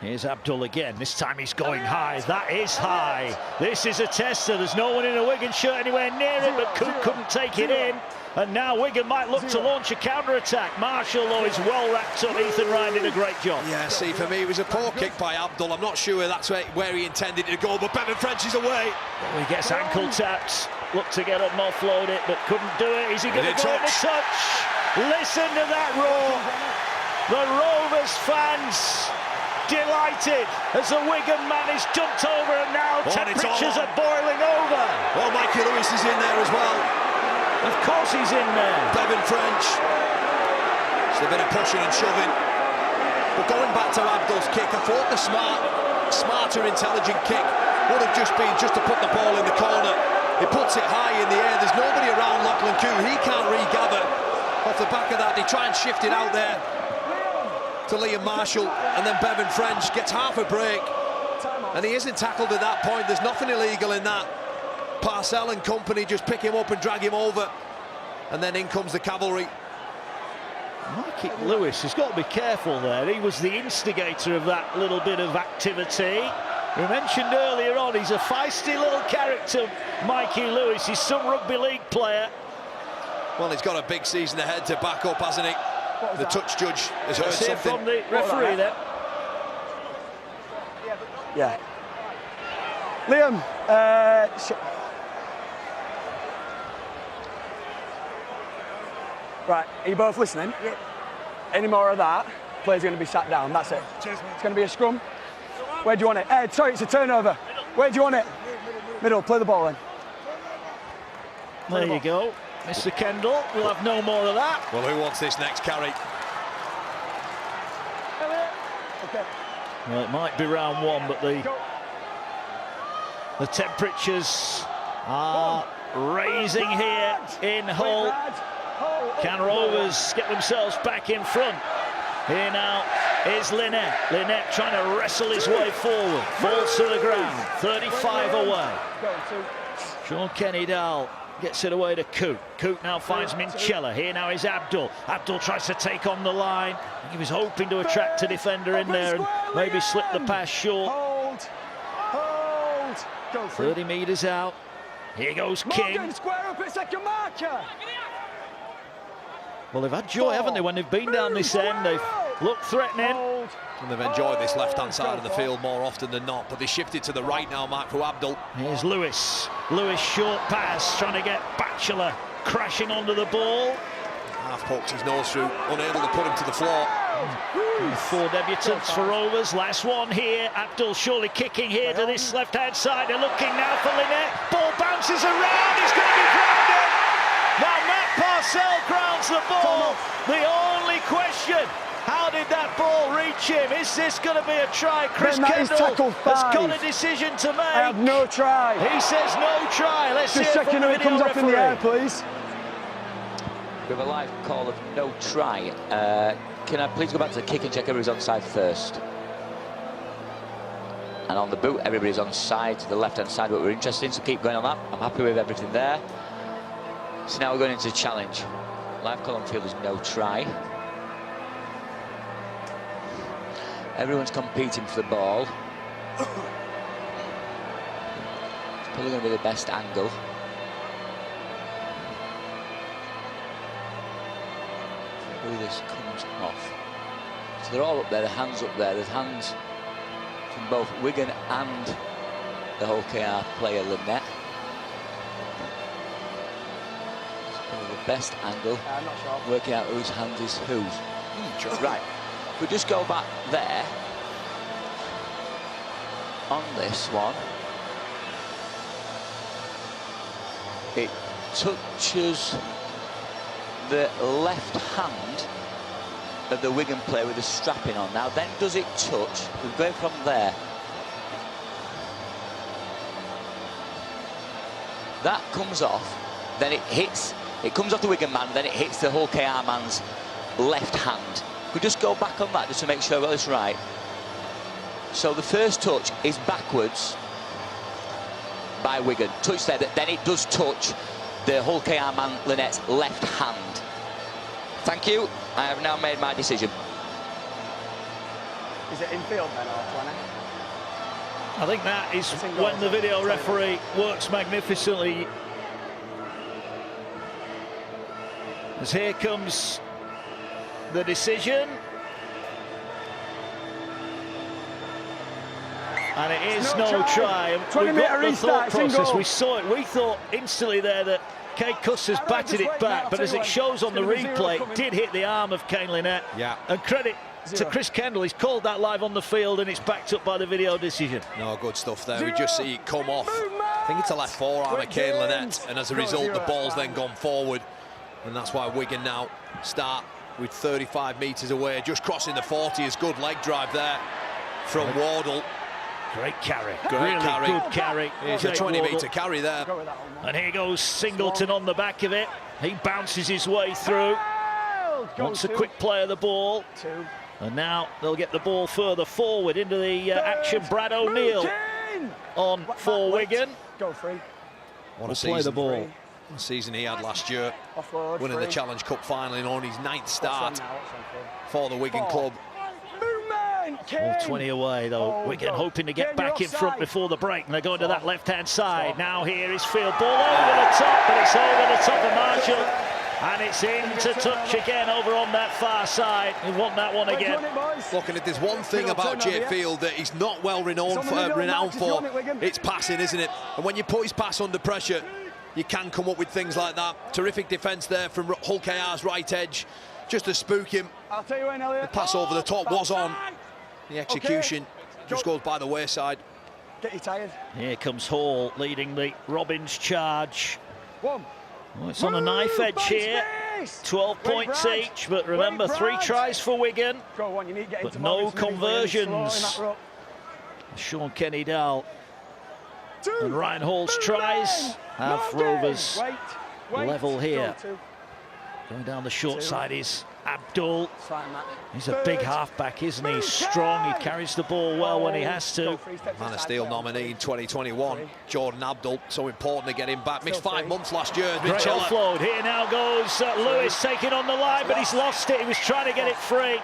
Here's Abdul again. This time he's going high. That is high. This is a tester. There's no one in a Wigan shirt anywhere near it, but Coote couldn't take it in. And now Wigan might look to launch a counter-attack. Marshall, though, is well wrapped up. Ethan Ryan did a great job. Yeah, see, for me, it was a poor kick by Abdul. I'm not sure that's where he intended to go, but Bevan French is away. Well, he gets ankle tapped. Looked to get up and offload it, but couldn't do it. Is he going to go in the touch? Listen to that roar. The Rovers fans delighted as the Wigan man is jumped over, and now temperatures are boiling over. Well, Mikey Lewis is in there as well. Of course he's in there. Bevan French. It's a bit of pushing and shoving. But going back to Abdul's kick, I thought the smart smarter, intelligent kick would have just been to put the ball in the corner. He puts it high in the air. There's nobody around Lachlan Coo. He can't regather off the back of that. They try and shift it out there to Liam Marshall, and then Bevan French gets half a break, and he isn't tackled at that point. There's nothing illegal in that. Parcell and company just pick him up and drag him over, and then in comes the cavalry. Mikey Lewis has got to be careful there. He was the instigator of that little bit of activity. We mentioned earlier on, he's a feisty little character, Mikey Lewis. He's some rugby league player. Well, he's got a big season ahead to back up, hasn't he? The touch judge has heard something from the referee there. Yeah. Liam, right, are you both listening? Yeah. Any more of that, player's going to be sat down, that's it. Cheers, it's going to be a scrum. Where do you want it? Sorry, it's a turnover. Where do you want it? Middle, play the ball in. There you go. Mr. Kendall, we'll have no more of that. Well, who wants this next carry? Okay. Well, it might be round one, but the temperatures are raising here in Hull. Can Rovers get themselves back in front? Here now is Lynette. Lynette trying to wrestle his way forward. Falls to the ground. 35 away. Sean Kenny-Dowell gets it away to Coote. Coote now finds Minchella. Here now is Abdul. Abdul tries to take on the line. He was hoping to attract a defender in there and maybe slip the pass short. Hold. 30 metres out. Here goes King. Morgan, square up at second marker. Well, they've had joy, haven't they, when they've been down this end. They've looked threatening. And they've enjoyed this left-hand side of the field more often than not, but they shifted to the right now, Mark, for Abdul. Here's Lewis. Lewis, short pass, trying to get Batchelor crashing onto the ball. Half poked his nose through, unable to put him to the floor. 4 debutants for Rovers. Last one here. Abdul surely kicking here to this left-hand side. They're looking now for Lynette. Ball bounces around. He's going to be grounded. Now Matt Parcell grounds the ball. The only question, how did that ball reach him? Is this going to be a try? Chris Kendall has got a decision to make. I have no try. He says no try. Let's see Just it from the it comes video up in the air, referee. please. We have a live call of no try. Can I please go back to the kick and check everybody's onside first? And on the boot, everybody's onside to the left-hand side, but we're interested in, so keep going on that. I'm happy with everything there. So now we're going into challenge. Live call on field is no try. Everyone's competing for the ball. It's probably going to be the best angle. Hopefully this comes off. So they're all up there, the hands up there. There's hands from both Wigan and the Hull KR player Lynette. It's probably the best angle. I'm not sure. Working out whose hand is whose. Right. We just go back there on this one. It touches the left hand of the Wigan player with the strapping on. Now then does it touch? We're going from there. That comes off, then it hits, it comes off the Wigan man, then it hits the Hull KR man's left hand. We just go back on that just to make sure I got this right. So the first touch is backwards by Wigan. Touch there, then it does touch the Hull KR man Lynette's left hand. Thank you. I have now made my decision. Is it infield then, or 20? I think that is when the video referee works magnificently. As here comes the decision. And it is no try. We got the thought process. We saw it. We thought instantly there that Kate Custer's batted it back, but as it shows on the replay, it did hit the arm of Kane Lynette. Yeah. And credit to Chris Kendall. He's called that live on the field, and it's backed up by the video decision. No, good stuff there. We just see it come off. I think it's a left forearm of Kane Lynette, and as a result, the ball's then gone forward. And that's why Wigan now start with 35 metres away. Just crossing the 40 is good leg drive there from Wardle. Great carry. Great really carry. good carry. It's a Jake 20-metre Wardle. carry there. Go with that one, man. And here goes Singleton on the back of it. He bounces his way through. Go Wants a two. quick play of the ball. Two. And now they'll get the ball further forward into the action. Brad O'Neill King. on for Left. Wigan. Go free. What Will a play the season. ball. The season he had last year, Offload. winning the free. Challenge Cup final in on his 9th start What's on now? What's on for? for the Wigan Four. club. Movement. King. All 20 away though. Oh, Wigan go. hoping to get King, you're back in front offside. before the break. And they're going to that left-hand side. Now here is Field. Ball over the top, but it's over the top of Marshall. And it's into touch again over on that far side. We want that one Where's again. run it, boys? Look, and if there's one thing about Jake Field that he's not well renowned It's on the middle, renowned Max, it's for, on it, Wigan. it's passing, isn't it? And when you put his pass under pressure, you can come up with things like that. Terrific defence there from Hull KR's right edge, just to spook him. I'll tell you when, Elliot. The pass over the top was on. The execution Okay. just goes by the wayside. Get you tired. Here comes Hall leading the Robins charge. One. Oh, it's on a knife edge here. 12 points each, but remember, 3 tries for Wigan. Go on, you need to get But into no Morgan's middle, really slow in conversions. that ruck. Sean Kenny Dowell Two. and Ryan Hall's Movement. tries have Morgan. Rovers Wait. level here. Go two. Going down the short Two. side is Abdul. Fine, Matt. He's a big halfback, isn't he? He's strong, he carries the ball well when he has Go to. 3 steps Man of inside, Steel play on nominee three. in 2021, Jordan Abdul. So important to get him back. Missed Still 5 free. months last year. Great Mitchell. offload. Here now goes Lewis taking on the line, but he's lost it. He was trying to get it free.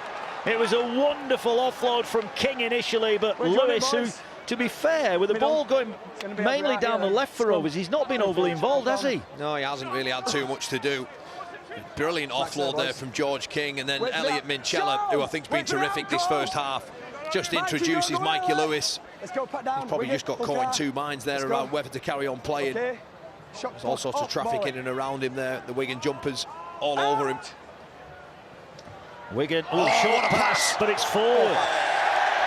It was a wonderful offload from King initially, but Where's Johnny, Lewis, who, boys? to be fair, with the Middle. ball going It's gonna be mainly right down here, the left for Scrum. Rovers, he's not been overly involved, has he? No, he hasn't really had too much to do. Brilliant offload there from George King, and then Wait for Elliot that. Minchella, who I Go! think's been Wait for that, terrific this go! first half. Just Mikey, introduces go Mikey well. Lewis. Let's go, pat down. He's probably Wigan, just got look caught in out. 2 minds there Let's around go. whether to carry on playing. Okay. Shot There's all sorts of up, traffic ball in and around him there. The Wigan jumpers all over him. Wigan, short what a pass, but it's forward.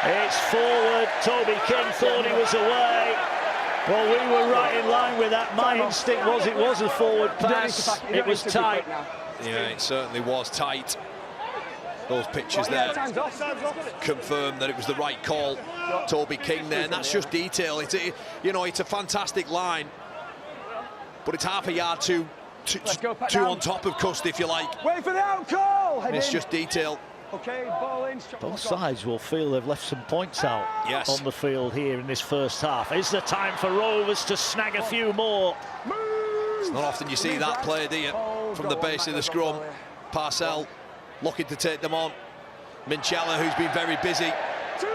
It's forward. Toby King thought he was away. Well, we were right in line with that. My instinct was it was a forward pass. It was tight. Yeah, it certainly was tight. Those pictures there Time's off. confirm that it was the right call. Toby King there, and that's just detail. It's a fantastic line, but it's half a yard too Let's go, pat down. on top of Cust, if you like. Wait for the out call. Head It's in. just detail. Okay, ball in. Both sides will feel they've left some points out Yes. on the field here in this first half. Is the time for Rovers to snag a few more? It's not often you see that play, do you? From the base of the scrum. Parcell looking to take them on. Minchella, who's been very busy. Two.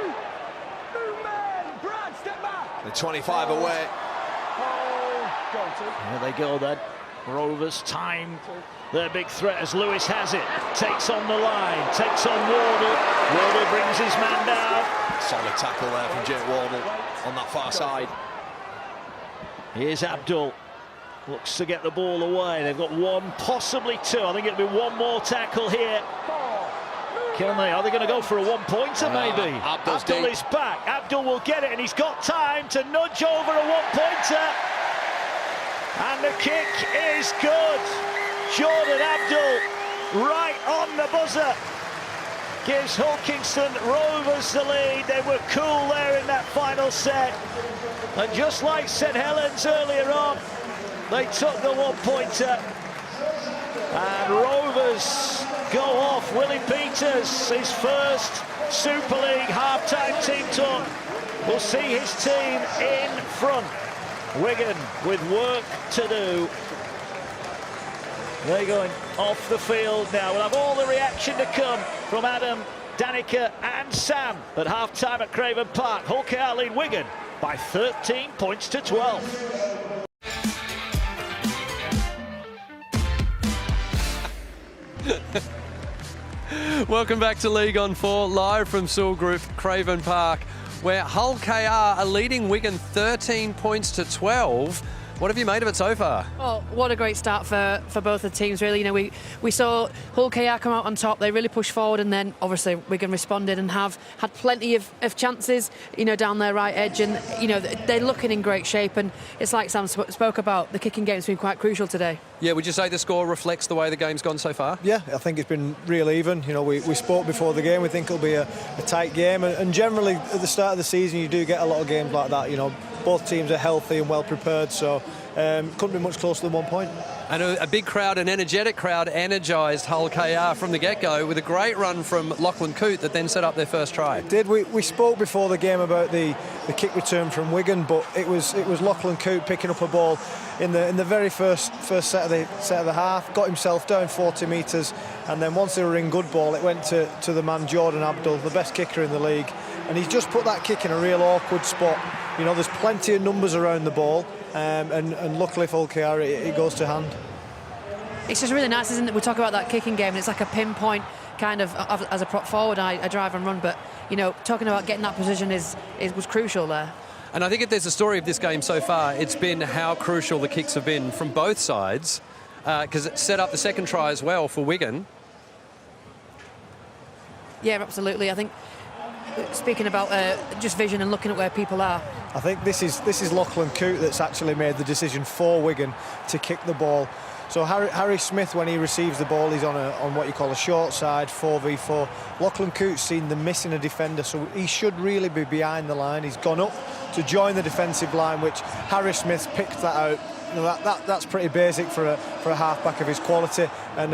Movement. Brad, step back. The 25 away. Go two. There they go then. Rovers time their big threat as Lewis has it. Takes on the line, takes on Wardle. Wardle brings his man down. Solid tackle there from Jake Wardle on that far side. Here's Abdul. Looks to get the ball away. They've got 1, possibly 2. I think it'll be 1 more tackle here. Can they? Are they going to go for a 1-pointer maybe? Abdul's Abdul deep. is back. Abdul will get it and he's got time to nudge over a 1-pointer. And the kick is good. Jordan Abdul right on the buzzer. Gives Hull Kingston Rovers the lead. They were cool there in that final set. And just like St Helens earlier on, they took the 1-pointer. And Rovers go off. Willie Peters, his first Super League half-time team talk, will see his team in front. Wigan with work to do. They're going off the field now. We'll have all the reaction to come from Adam, Danica and Sam at half-time at Craven Park. Hull KR lead Wigan by 13 points to 12. Welcome back to League on 4, live from Sawgrove, Craven Park, where Hull KR are leading Wigan 13 points to 12. What have you made of it so far? Well, what a great start for both the teams, really. You know, we saw Hull KR come out on top. They really pushed forward, and then obviously Wigan responded and have had plenty of chances, you know, down their right edge. And, you know, they're looking in great shape. And it's like Sam spoke about, the kicking game's been quite crucial today. Yeah, would you say the score reflects the way the game's gone so far? Yeah, I think it's been real even. You know, we spoke before the game. We think it'll be a tight game. And generally, at the start of the season, you do get a lot of games like that. You know, both teams are healthy and well prepared, so couldn't be much closer than 1 point. And a big crowd, an energetic crowd, energised Hull KR from the get-go with a great run from Lachlan Coote that then set up their first try. We spoke before the game about the kick return from Wigan, but it was Lachlan Coote picking up a ball in the very first set of the half, got himself down 40 metres, and then once they were in good ball, it went to the man Jordan Abdul, the best kicker in the league, and he's just put that kick in a real awkward spot. You know, there's plenty of numbers around the ball, and luckily for Hull KR, it goes to hand. It's just really nice, isn't it? We talk about that kicking game, and it's like a pinpoint kind of as a prop forward. I drive and run, but you know, talking about getting that position was crucial there. And I think if there's a story of this game so far, it's been how crucial the kicks have been from both sides, because it set up the second try as well for Wigan. Yeah, absolutely. I think, speaking about just vision and looking at where people are, I think this is Lachlan Coote that's actually made the decision for Wigan to kick the ball. So Harry Smith, when he receives the ball, he's on what you call a short side, 4v4. Lachlan Coote's seen them missing a defender, so he should really be behind the line. He's gone up to join the defensive line, which Harry Smith picked that out. You know, that's pretty basic for a half-back of his quality, and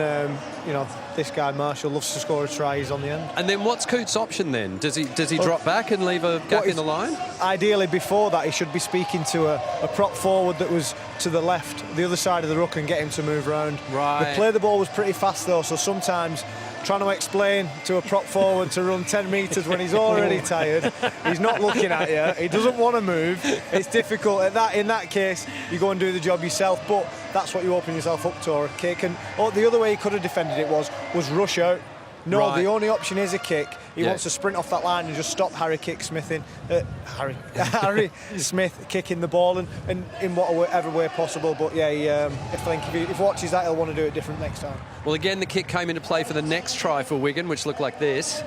you know, this guy Marshall loves to score a try. He's on the end. And then what's Coote's option then? Does he drop back and leave a gap in the line? Ideally, before that, he should be speaking to a prop forward that was to the left, the other side of the ruck, and get him to move round. Right. The play the ball was pretty fast though, so sometimes trying to explain to a prop forward to run 10 metres when he's already tired, he's not looking at you, he doesn't want to move, it's difficult. In that case, you go and do the job yourself, but that's what you open yourself up to, or a kick. And the other way he could have defended it was rush out. No, right. The only option is a kick. He wants to sprint off that line and just stop Harry Smith kicking the ball and in whatever way possible. But yeah, if he watches that, he'll want to do it different next time. Well, again, the kick came into play for the next try for Wigan, which looked like this.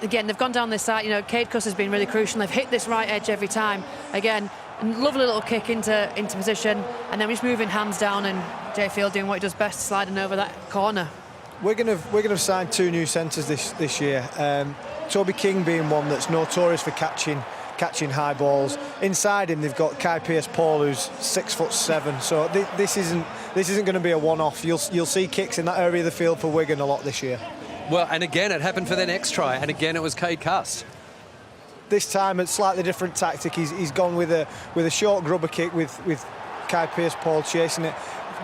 Again, they've gone down this side. You know, Cade Cuss has been really crucial. They've hit this right edge every time. Again, lovely little kick into position, and then just moving hands down, and Jay Field doing what he does best, sliding over that corner. Wigan have signed 2 new centres this year. Toby King being one that's notorious for catching high balls. Inside him, they've got Kai Pearce-Paul, who's 6'7". So this isn't going to be a one-off. You'll see kicks in that area of the field for Wigan a lot this year. Well, and again, it happened for their next try, and again, it was Cade Cuss. This time, it's slightly different tactic. He's gone with a short grubber kick with Kai Pearce-Paul chasing it.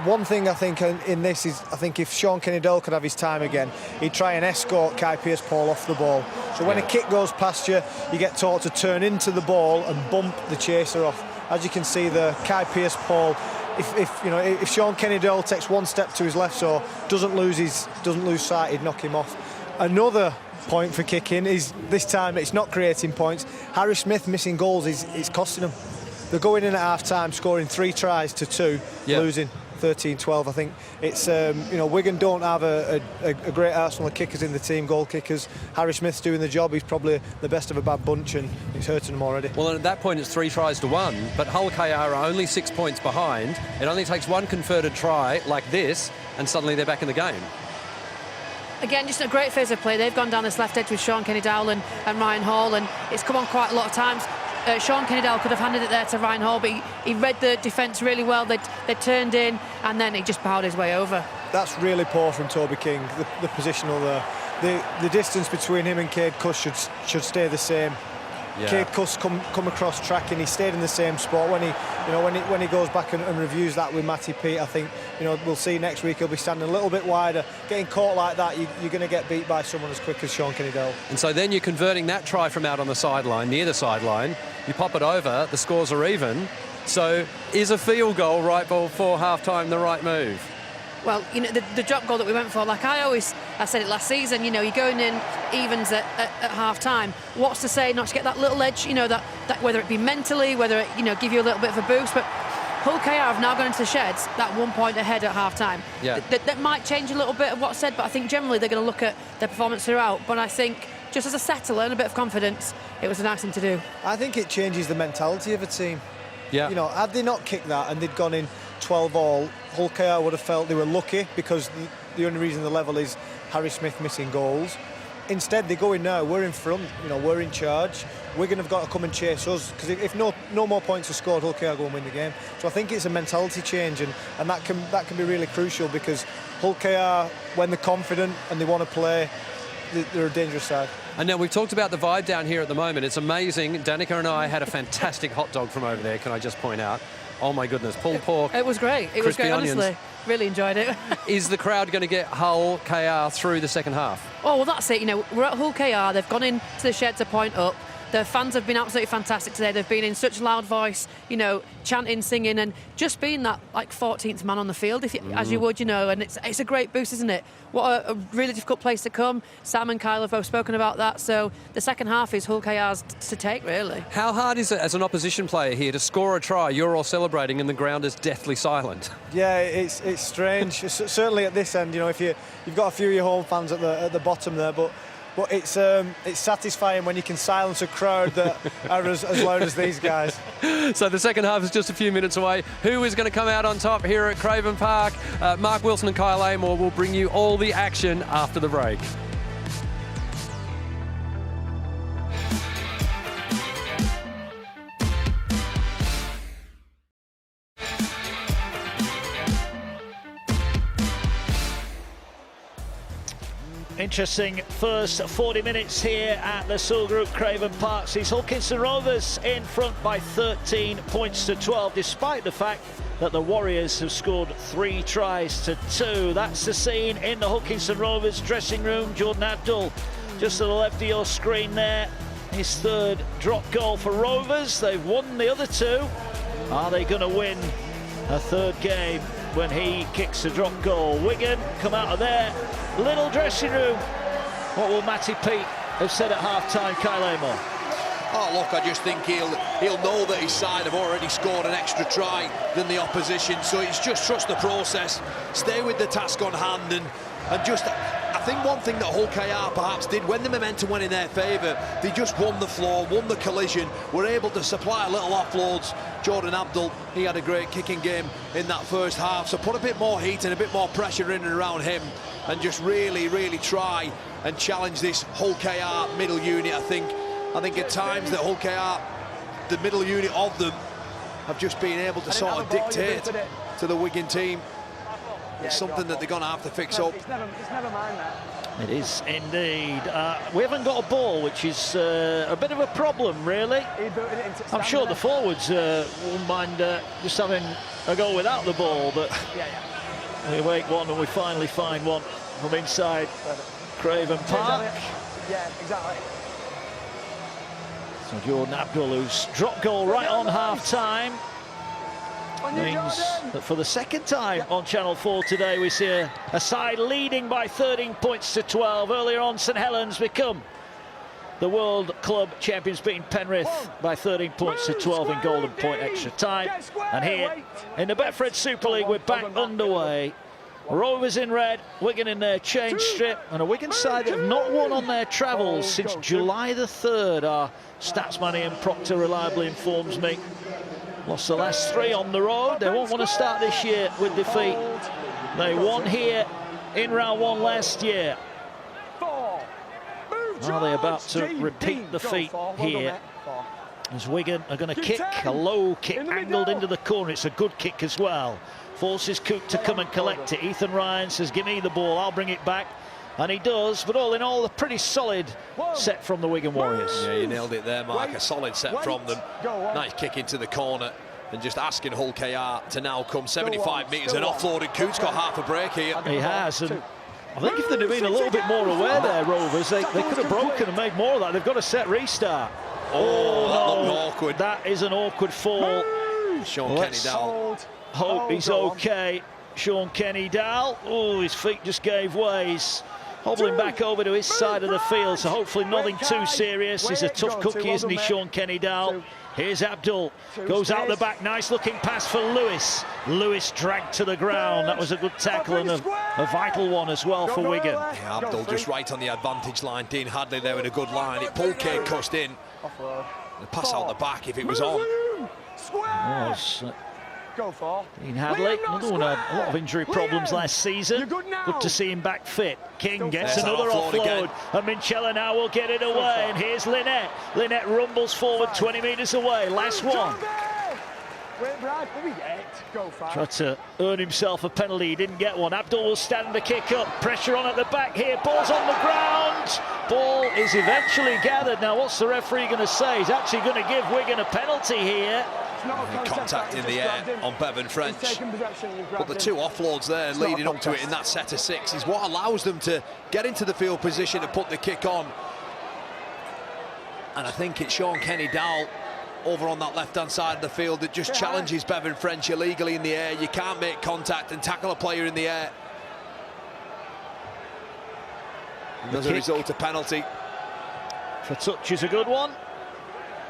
One thing I think in this is, I think if Sean Kenny-Dowell could have his time again, he'd try and escort Kai Pearce-Paul off the ball. So when a kick goes past you, you get taught to turn into the ball and bump the chaser off. As you can see, the Kai Pearce-Paul, if Sean Kenny-Dowell takes one step to his left, so doesn't lose sight, he'd knock him off. Another point for kicking is, this time it's not creating points. Harry Smith missing goals is costing them. They're going in at half-time, scoring 3 tries to 2, losing 13-12. I think it's Wigan don't have a great arsenal of kickers in the team, goal kickers. Harry Smith's doing the job. He's probably the best of a bad bunch, and he's hurting them already. Well, and at that point it's 3 tries to 1, but Hull KR are only 6 points behind. It only takes 1 converted try like this, and suddenly they're back in the game. Again, just a great phase of play. They've gone down this left edge with Sean Kenny-Dowell and Ryan Hall, and it's come on quite a lot of times. Sean Kenny-Dowell could have handed it there to Ryan Hall, but he read the defence really well. They turned in, and then he just powered his way over. That's really poor from Toby King, the positional there. The distance between him and Cade Cuss should stay the same. Yeah. Cade Cuss come across track, and he stayed in the same spot. When he goes back and reviews that with Matty Peat, I think we'll see next week he'll be standing a little bit wider. Getting caught like that, you're going to get beat by someone as quick as Sean Kenny-Dowell. And so then you're converting that try from out on the sideline, near the sideline. You pop it over, the scores are even. So is a field goal right before half-time the right move? Well, you know, the drop goal that we went for, like I said it last season, you know, you're going in evens at half-time. What's to say not to get that little edge, you know, that whether it be mentally, whether it, you know, give you a little bit of a boost, but Hull KR have now gone into the sheds that 1 point ahead at half-time. Yeah. That might change a little bit of what's said, but I think generally they're going to look at their performance throughout. But I think just as a settler and a bit of confidence, it was a nice thing to do. I think it changes the mentality of a team. Yeah. You know, had they not kicked that and they'd gone in 12-all, Hull KR would have felt they were lucky because the only reason the level is Harry Smith missing goals. Instead, they go in now, we're in front, you know, we're in charge. Wigan have got to come and chase us, because if no more points are scored, Hull KR go and win the game. So I think it's a mentality change, and that can be really crucial, because Hull KR, when they're confident and they want to play, they're a dangerous side. And now we've talked about the vibe down here at the moment. It's amazing. Danica and I had a fantastic hot dog from over there, can I just point out. Oh my goodness, pulled pork. It was great. It was great, onions. honestly. Really enjoyed it. Is the crowd going to get Hull KR through the second half? Oh, well, that's it. You know, we're at Hull KR. They've gone into the shed to point up. The fans have been absolutely fantastic today. They've been in such loud voice, you know, chanting, singing, and just being that, like, 14th man on the field, as you would, you know, and it's a great boost, isn't it? What a really difficult place to come. Sam and Kyle have both spoken about that, so the second half is Hull KR's to take, really. How hard is it as an opposition player here to score a try, you're all celebrating and the ground is deathly silent? Yeah, it's strange. Certainly at this end, you know, if you've got a few of your home fans at the bottom there, but it's satisfying when you can silence a crowd that are as loud as these guys. So the second half is just a few minutes away. Who is going to come out on top here at Craven Park? Mark Wilson and Kyle Amor will bring you all the action after the break. Interesting first 40 minutes here at the Soul Group Craven Park sees Hulkinson Rovers in front by 13 points to 12, despite the fact that the Warriors have scored 3 tries to 2. That's the scene in the Hulkinson Rovers dressing room. Jordan Abdul just to the left of your screen there. His third drop goal for Rovers. They've won the other 2. Are they going to win a third game when he kicks a drop goal? Wigan come out of there. Little dressing room. What will Matty Pete have said at half-time, Kyle Amor? Oh, look, I just think he'll know that his side have already scored an extra try than the opposition, so it's just trust the process, stay with the task on hand, and just, I think one thing that Hull KR perhaps did, when the momentum went in their favour, they just won the floor, won the collision, were able to supply little offloads. Jordan Abdul, he had a great kicking game in that first half, so put a bit more heat and a bit more pressure in and around him, and just really try and challenge this Hull KR middle unit. I think at times that Hull KR, the middle unit of them, have just been able to sort of dictate to the Wigan team. It's something that they're going to have to fix up. It's never mind that. It is indeed. We haven't got a ball, which is a bit of a problem, really. I'm sure the forwards won't mind just having a go without the ball, but we make one and we finally find one from inside Craven Park. Yeah, exactly. So Jordan Abdul, who's dropped goal right on half-time, means that for the second time on Channel 4 today we see a side leading by 13 points to 12. Earlier on, St Helens become the World Club champions, beating Penrith by 13 points to 12 in golden point extra time. And here in the Betfred Super League, we're back underway. Rovers in red, Wigan in their change strip, and a Wigan side that have not won on their travels since July the 3rd. Our statsman Ian Proctor reliably informs me. Lost the last 3 on the road. They won't want to start this year with defeat. They won here in round 1 last year. Are they about to repeat the feat here? As Wigan are going to kick, a low kick angled into the corner. It's a good kick as well. Forces Cook to come and collect it. Ethan Ryan says, give me the ball, I'll bring it back. And he does, but all in all, a pretty solid set from the Wigan Warriors. Yeah, you nailed it there, Mark. A solid set from them. Nice kick into the corner. And just asking Hull KR to now come 75 metres and offloaded. Coote's got half a break here. He has, and I think if they'd have been a little bit more aware there, Rovers, they could have broken and made more of that. They've got a set restart. Oh, that looked awkward. That is an awkward fall. Sean Kenny down. Hope he's okay. Sean Kenny Dow. Oh, his feet just gave way. He's hobbling back over to his side of the field, so hopefully nothing too serious. He's a tough cookie, isn't he, Sean Kenny Dow? Here's Abdul, goes out the back, nice looking pass for Lewis. Lewis dragged to the ground. That was a good tackle and a vital one as well for Wigan. Yeah, Abdul just right on the advantage line. Dean Hadley there with a good line. It pulled Kane Cust in. The pass out the back if it was on. Dean Hadley, another one had a lot of injury problems last season. Good to see him back fit. King gets another offload, and Minchella now will get it away. And here's Lynette. Lynette rumbles forward 20 metres away. Last one. Tried to earn himself a penalty, he didn't get one. Abdul will stand the kick up. Pressure on at the back here. Ball's on the ground. Ball is eventually gathered. Now, what's the referee going to say? He's actually going to give Wigan a penalty here. Contact in the air on Bevan French, but the two offloads there leading up to it in that set of 6 is what allows them to get into the field position to put the kick on. And I think it's Sean Kenny Dow over on that left-hand side of the field that just challenges Bevan French illegally in the air. You can't make contact and tackle a player in the air. And as a result, a penalty. For touch is a good one.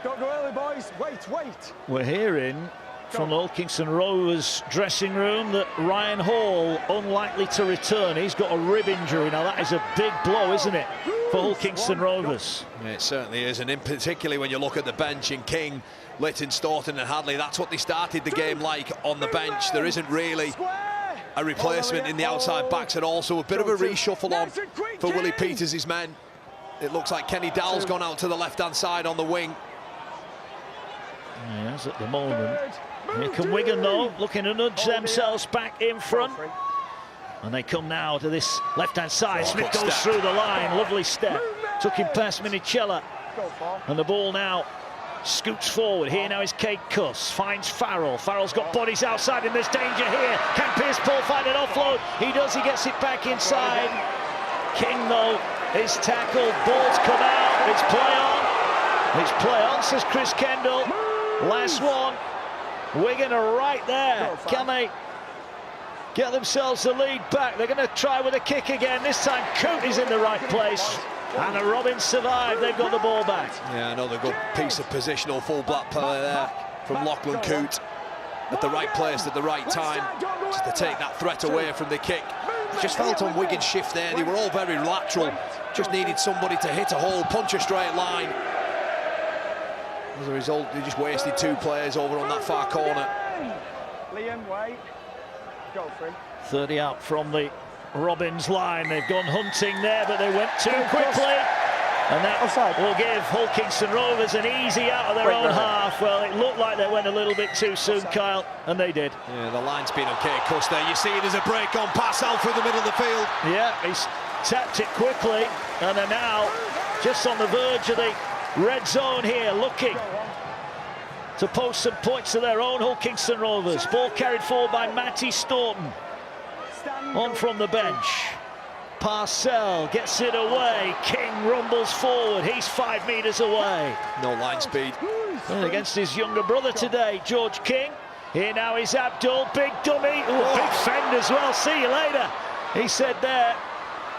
Don't go early, boys. Wait. We're hearing from the Hull Kingston Rovers dressing room that Ryan Hall unlikely to return. He's got a rib injury. Now that is a big blow, isn't it, for Hull Kingston Rovers? Yeah, it certainly is, and in particularly when you look at the bench in King, Litton, Staunton and Hadley, that's what they started the game like on the bench. There isn't really a replacement in the outside backs at all, so a bit of a reshuffle on for Willie Peters' men. It looks like Kenny Dowell's gone out to the left-hand side on the wing. Yes, at the moment. Here come Wigan, though, looking to nudge themselves back in front. And they come now to this left-hand side. Smith goes through the line. Lovely step. Took him past Minchella. And the ball now scoots forward. Here now is Kate Cuss. Finds Farrell. Farrell's got bodies outside, and there's danger here. Can Pierce Paul find an offload? He does. He gets it back inside. King, though, is tackled. Ball's come out. It's play on. It's play on, says Chris Kendall. Last one. Wigan are right there. Can they get themselves the lead back? They're going to try with a kick again. This time Coote is in the right place. And the Robins survive. They've got the ball back. Yeah, another good piece of positional full black play there from Lachlan Coote. At the right place at the right time, just to take that threat away from the kick. It just felt on Wigan's shift there. They were all very lateral. Just needed somebody to hit a hole, punch a straight line. As a result, they just wasted 2 players over on that far corner. Liam, wait. Go for him. 30 out from the Robins line. They've gone hunting there, but they went too quickly. And that will give Hull Kingston Rovers an easy out of their own half. Well, it looked like they went a little bit too soon, Kyle, and they did. Yeah, the line's been on Kate Cuss there. You see there's a break on pass out through the middle of the field. Yeah, he's tapped it quickly, and they're now just on the verge of the red zone here, looking to post some points to their own Hull Kingston Rovers. Ball carried forward by Matty Staunton. On from the bench. Parcell gets it away. King rumbles forward. He's 5 metres away. No line speed. And against his younger brother today, George King. Here now is Abdul. Big dummy. Ooh, big fend as well. See you later, he said there.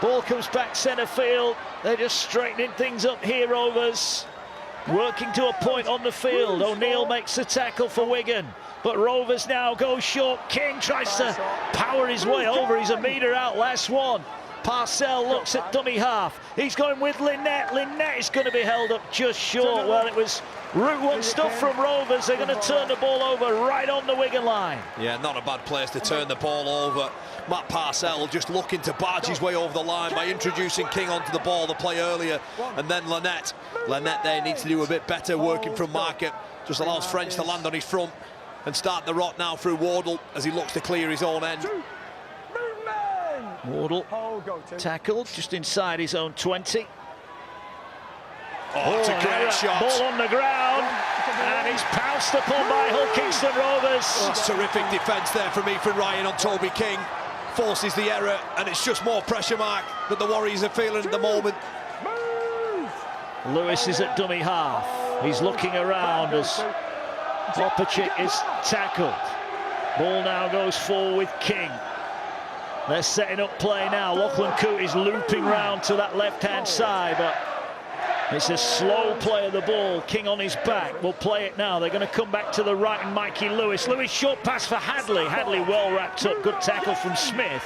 Ball comes back centre field. They're just straightening things up here, Rovers. Working to a point on the field. O'Neill makes the tackle for Wigan. But Rovers now go short. King tries to power his way over. He's a metre out. Last one. Parcell looks at dummy half. He's going with Lynette. Lynette is going to be held up just short. Well, it was Route 1 stuff from Rovers. They're going to turn the ball over right on the Wigan line. Yeah, not a bad place to turn the ball over. Matt Parcell just looking to barge his way over the line by introducing King onto the ball, the play earlier. And then Lynette. Lynette there needs to do a bit better working from market. Just allows French to land on his front and start the rot now through Wardle as he looks to clear his own end. Wardle tackled just inside his own 20. Oh, it's a great shot. Ball on the ground, and he's pounced upon by Hull Kingston Rovers. That's terrific defence there from Ethan Ryan on Toby King. Forces the error, and it's just more pressure mark that the Warriors are feeling at the moment. Lewis is at dummy half. He's looking around as Opachik is tackled. Ball now goes forward with King. They're setting up play now. Lachlan Coote is looping round to that left-hand side, but it's a slow play of the ball. King on his back will play it now. They're going to come back to the right, and Mikey Lewis. Lewis, short pass for Hadley. Hadley well wrapped up. Good tackle from Smith.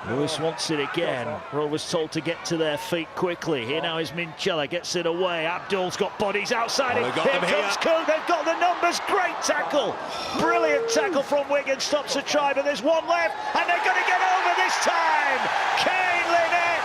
Lewis wants it again. Rovers told to get to their feet quickly. Here now is Minchella, gets it away. Abdul's got bodies outside it. Here comes Coote, they've got the numbers. Great tackle. Brilliant tackle from Wigan. Stops the try, but there's one left, and they're going to get over this time. Kane Lynette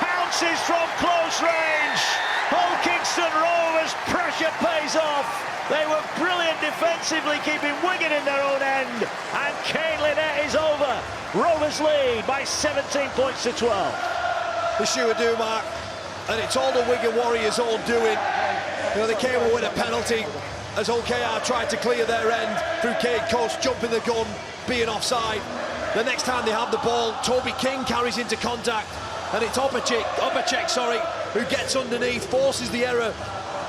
pounces from close range. Hull Kingston Rovers, pressure pays off. They were brilliant defensively, keeping Wigan in their own end, and Kane Lynette is over. Rovers lead by 17 points to 12. The sure do, Mark, and it's all the Wigan Warriors all doing. You know, they came away with a penalty as Hull KR tried to clear their end through Cade Coast, jumping the gun, being offside. The next time they have the ball, Toby King carries into contact, and it's Opacek, who gets underneath, forces the error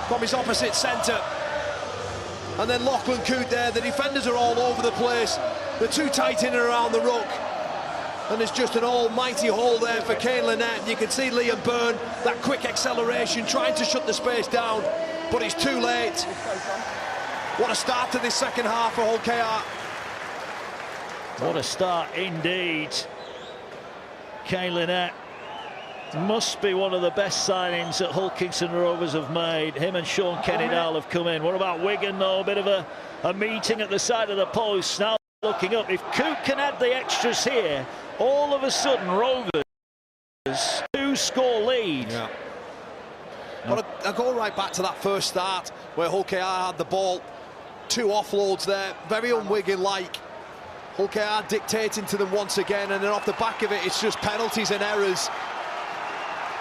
from his opposite centre. And then Lachlan Coote there, the defenders are all over the place. They're too tight in and around the ruck. And there's just an almighty hole there for Kane Lynette. You can see Liam Byrne, that quick acceleration, trying to shut the space down, but it's too late. What a start to this second half for Hull KR. What a start indeed. Kane Lynette must be one of the best signings that Hull Kingston Rovers have made. Him and Sean Kenny-Dowell have come in. What about Wigan, though? A bit of a meeting at the side of the post. Now looking up. If Coote can add the extras here, all of a sudden Rovers 2-score lead. Yeah. But I go right back to that first start where Hull KR had the ball. 2 offloads there, very un-Wigan-like. Hull KR dictating to them once again, and then off the back of it, it's just penalties and errors.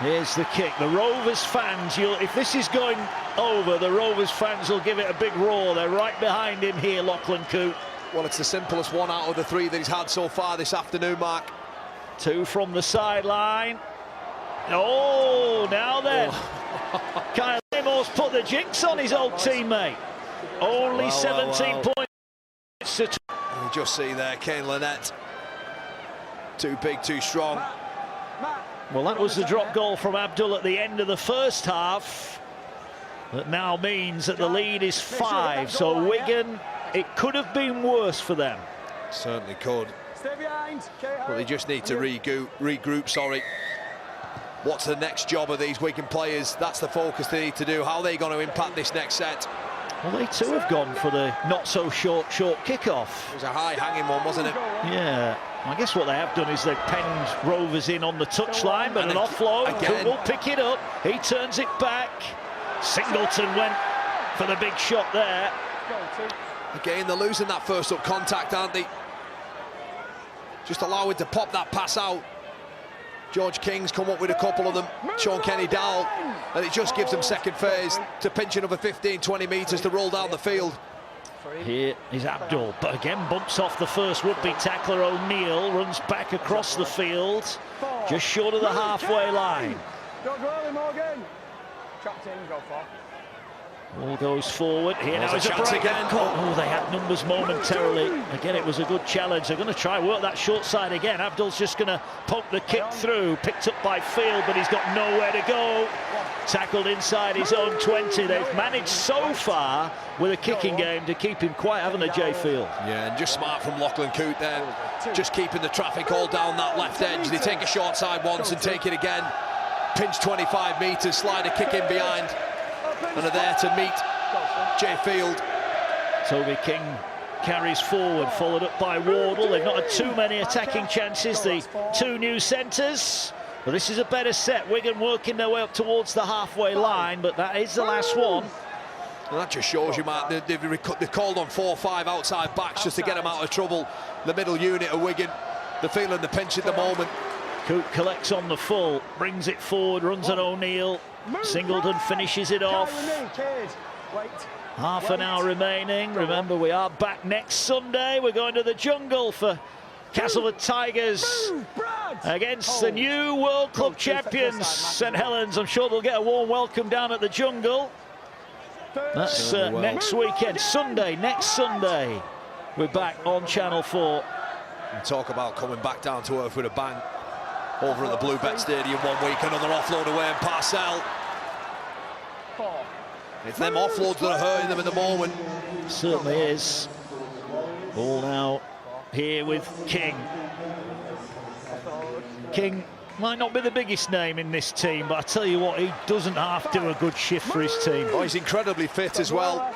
Here's the kick. The Rovers fans, if this is going over, the Rovers fans will give it a big roar. They're right behind him here, Lachlan Coote. Well, it's the simplest one out of the 3 that he's had so far this afternoon, Mark. 2 from the sideline. Oh, now then. Kyle Amos put the jinx on his old teammate. Only 17 points to 2. You just see there, Kane Lynette. Too big, too strong. Well, that was the drop goal from Abdul at the end of the first half. That now means that the lead is 5. So Wigan, it could have been worse for them. Certainly could. But they just need to regroup, sorry. What's the next job of these Wigan players? That's the focus they need to do. How are they going to impact this next set? Well, they too have gone for the not-so-short kick-off. It was a high-hanging one, wasn't it? Yeah. I guess what they have done is they've penned Rovers in on the touchline, but an offload. Coote will pick it up. He turns it back. Singleton went for the big shot there. Again, they're losing that first up contact, aren't they? Just allowing to pop that pass out. George King's come up with a couple of them. Sean Kenny-Dowell, and it just gives them second phase to pinch another 15-20 metres to roll down the field. Here is Abdul, but again bumps off the first would-be tackler. O'Neill runs back across the field, just short of the halfway line. Don't go early, Morgan. Trapped in, go for. Ball goes forward. Here now is a break again. Oh, they had numbers momentarily. Again, it was a good challenge. They're going to try work that short side again. Abdul's just going to poke the kick through. Picked up by Field, but he's got nowhere to go. Tackled inside his own 20. They've managed so far with a kicking game to keep him quiet, haven't they, Jay Field? Yeah, and just smart from Lachlan Coote there. Just keeping the traffic all down that left edge. They take a short side once and take it again. Pinch 25 metres, slide a kick in behind. And are there to meet Jay Field. Toby King carries forward, followed up by Wardle. They've not had too many attacking chances, the 2 new centres. But this is a better set. Wigan working their way up towards the halfway line, but that is the last one. And that just shows you, Mark, they've called on 4 or 5 outside backs just to get them out of trouble. The middle unit of Wigan, they're feeling the pinch at the moment. Coote collects on the full, brings it forward, runs at O'Neill. Singleton finishes it off. Half an hour remaining. Remember, we are back next Sunday. We're going to the jungle for Castleford Tigers against the new World Club champions, St Helens. I'm sure they'll get a warm welcome down at the jungle. That's next weekend, Sunday, next Sunday. We're back on Channel 4. And talk about coming back down to earth with a bang. Over at the Blue Bet Stadium 1 week, another offload away, and Parcell. It's them offloads that are hurting them at the moment. Certainly is. Ball now here with King. King might not be the biggest name in this team, but I tell you what, he doesn't half do a good shift for his team. Oh, he's incredibly fit as well.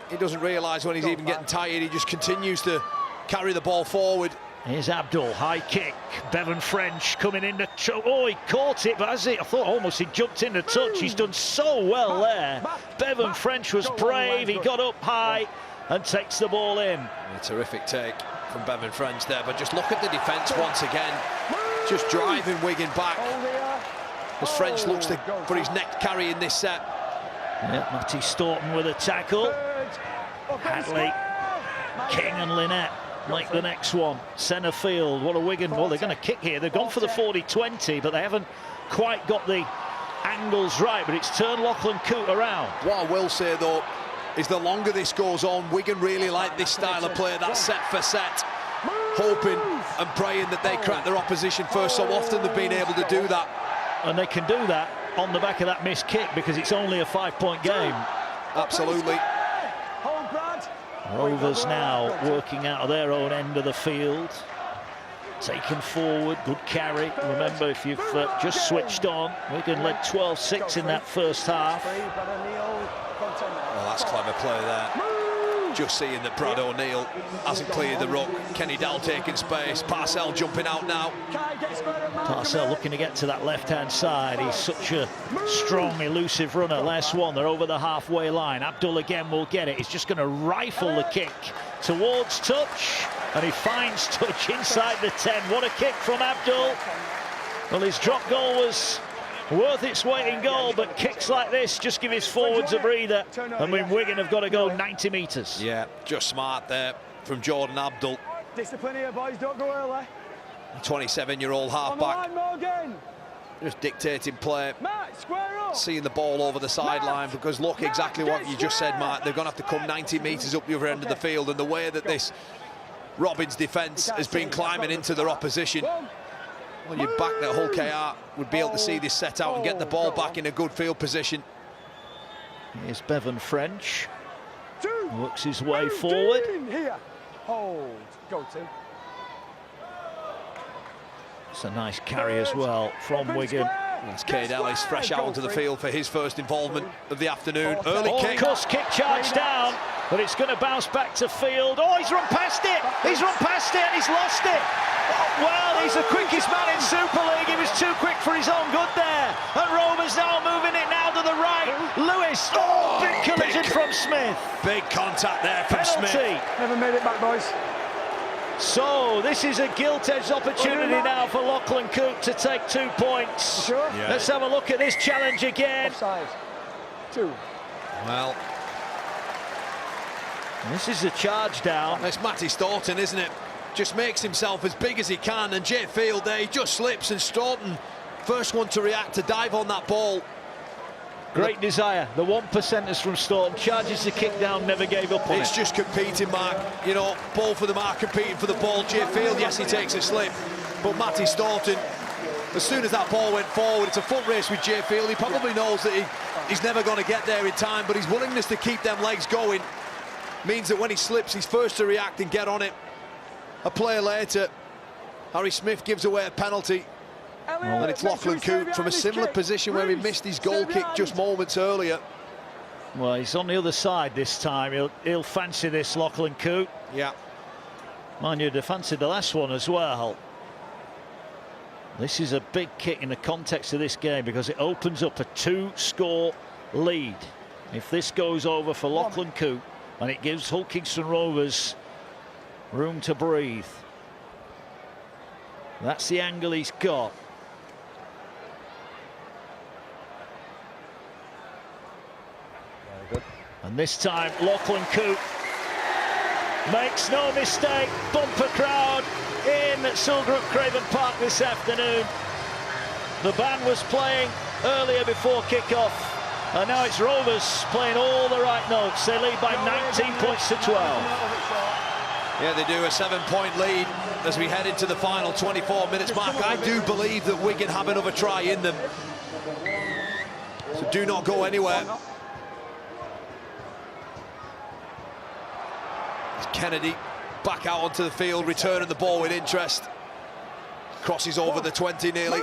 He doesn't realise when he's even getting tired. He just continues to carry the ball forward. Here's Abdul, high kick. Bevan French coming in to oh, he caught it, but as I thought almost he jumped in to touch. He's done so well there. Bevan French was brave. He got up high and takes the ball in. A terrific take from Bevan French there, but just look at the defence once again. Just driving Wigan back as French looks for his next carry in this set. Yeah, Matty Staunton with a tackle. Hadley, King and Lynette like the next one. Centre field, what a Wigan. Well, they're going to kick here. They've gone for the 40-20, but they haven't quite got the angles right, but it's turned Lachlan Coote around. What I will say, though, is the longer this goes on, Wigan really like this style of play, that set for set, hoping and praying that they crack their opposition first. So often they've been able to do that. And they can do that on the back of that missed kick because it's only a 5-point game. Absolutely. Rovers now working out of their own end of the field. Taken forward, good carry. Remember, if you've just switched on, Wigan led 12-6 in that first half. Oh, that's clever play there. Just seeing that Brad O'Neill hasn't cleared the ruck. Kenny Dell taking space. Parcell jumping out now. Parcell looking to get to that left-hand side. He's such a strong, elusive runner. Last one, they're over the halfway line. Abdul again will get it. He's just going to rifle the kick towards touch. And he finds touch inside the 10. What a kick from Abdul. Well, his drop goal was worth its weight in goal, but kicks like this just give his forwards a breather. I mean, Wigan have got to go 90 metres. Yeah, just smart there from Jordan Abdul. Discipline here, boys, don't go early. 27-year-old halfback. Just dictating play. Matt, square up. Seeing the ball over the sideline, because look, exactly what you just said, Matt. They're going to have to come 90 metres up the other end of the field, and the way that this Robins defence has been climbing into their opposition. Well, you'd back that Hull KR would be able to see this set out and get the ball back in a good field position. Here's Bevan French. Works his way forward. Here. Hold. Go, Tim. It's a nice carry as well from Wigan. That's Cade Ellis fresh out onto the field for his first involvement of the afternoon. Early kick. Cuss kick charge down, but it's going to bounce back to field. Oh, he's run past it. He's run past it and he's lost it. Well, he's the quickest man in Super League. He was too quick for his own good there. And Rovers now moving it now to the right. Lewis, big collision from Smith. Big contact there from Smith. Never made it back, boys. So this is a gilt-edged opportunity now for Lachlan Coote to take 2 points. Sure? Yeah. Let's have a look at this challenge again. Offside. 2. Well, this is a charge down. it's Matty Staunton, isn't it? Just makes himself as big as he can, and Jay Field there, he just slips, and Staunton, first one to react, to dive on that ball. Great desire. The 1%ers from Staunton charges the kick down, never gave up on it. It's just competing, Mark. You know, ball for the mark, competing for the ball. Jay Field, yes, he takes a slip, but Matty Staunton, as soon as that ball went forward, it's a foot race with Jay Field. He probably knows that he's never going to get there in time, but his willingness to keep them legs going means that when he slips, he's first to react and get on it. A play later, Harry Smith gives away a penalty. And it's Lachlan Coote from a similar position where he missed his goal kick just moments earlier. Well, he's on the other side this time. He'll fancy this, Lachlan Coote. Yeah. Mind you, they fancied the last one as well. This is a big kick in the context of this game because it opens up a 2-score lead. If this goes over for Lachlan Coote, and it gives Hull Kingston Rovers room to breathe. That's the angle he's got. And this time, Lachlan Coote makes no mistake. Bumper crowd in at Silgrup Craven Park this afternoon. The band was playing earlier before kick-off, and now it's Rovers playing all the right notes. They lead by 19 points to 12. Yeah, they do, a 7-point lead as we head into the final 24 minutes. Mark, I do believe that Wigan have another try in them. So do not go anywhere. Kennedy back out onto the field, returning the ball with interest. Crosses over the 20 nearly.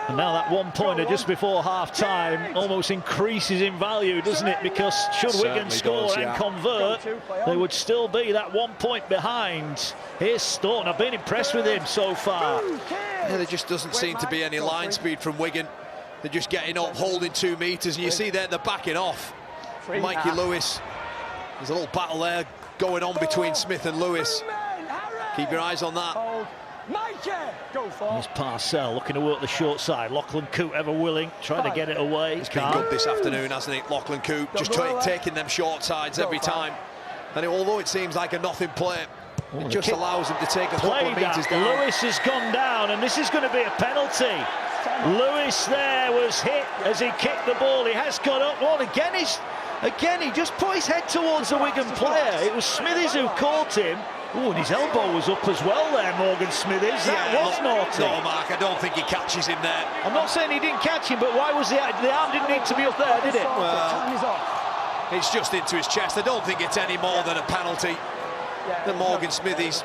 And now that one-pointer just before half-time almost increases in value, doesn't it? Because should Wigan score and convert, they would still be that 1 point behind. Here's Staunton. I've been impressed with him so far. Yeah, there just doesn't seem to be any line speed from Wigan. They're just getting up, holding 2 meters, and you see there they're backing off. Mikey Lewis. There's a little battle there going on between Smith and Lewis. Keep your eyes on that. Here's Parcell looking to work the short side. Lachlan Coote ever willing, trying to get it away. He's been good this afternoon, hasn't he? Lachlan Coote just taking them short sides every time. And although it seems like a nothing play, it just allows him to take a couple of meters down. Lewis has gone down, and this is going to be a penalty. Lewis there was hit as he kicked the ball. He has got up. Well, again, he just put his head towards the Wigan player. It was Smithies who caught him. Oh, and his elbow was up as well there, Morgan Smithies. That was naughty. No, Mark, I don't think he catches him there. I'm not saying he didn't catch him, but why was the arm didn't need to be up there, did it? Well, it's just into his chest. I don't think it's any more than a penalty. The Morgan Smithies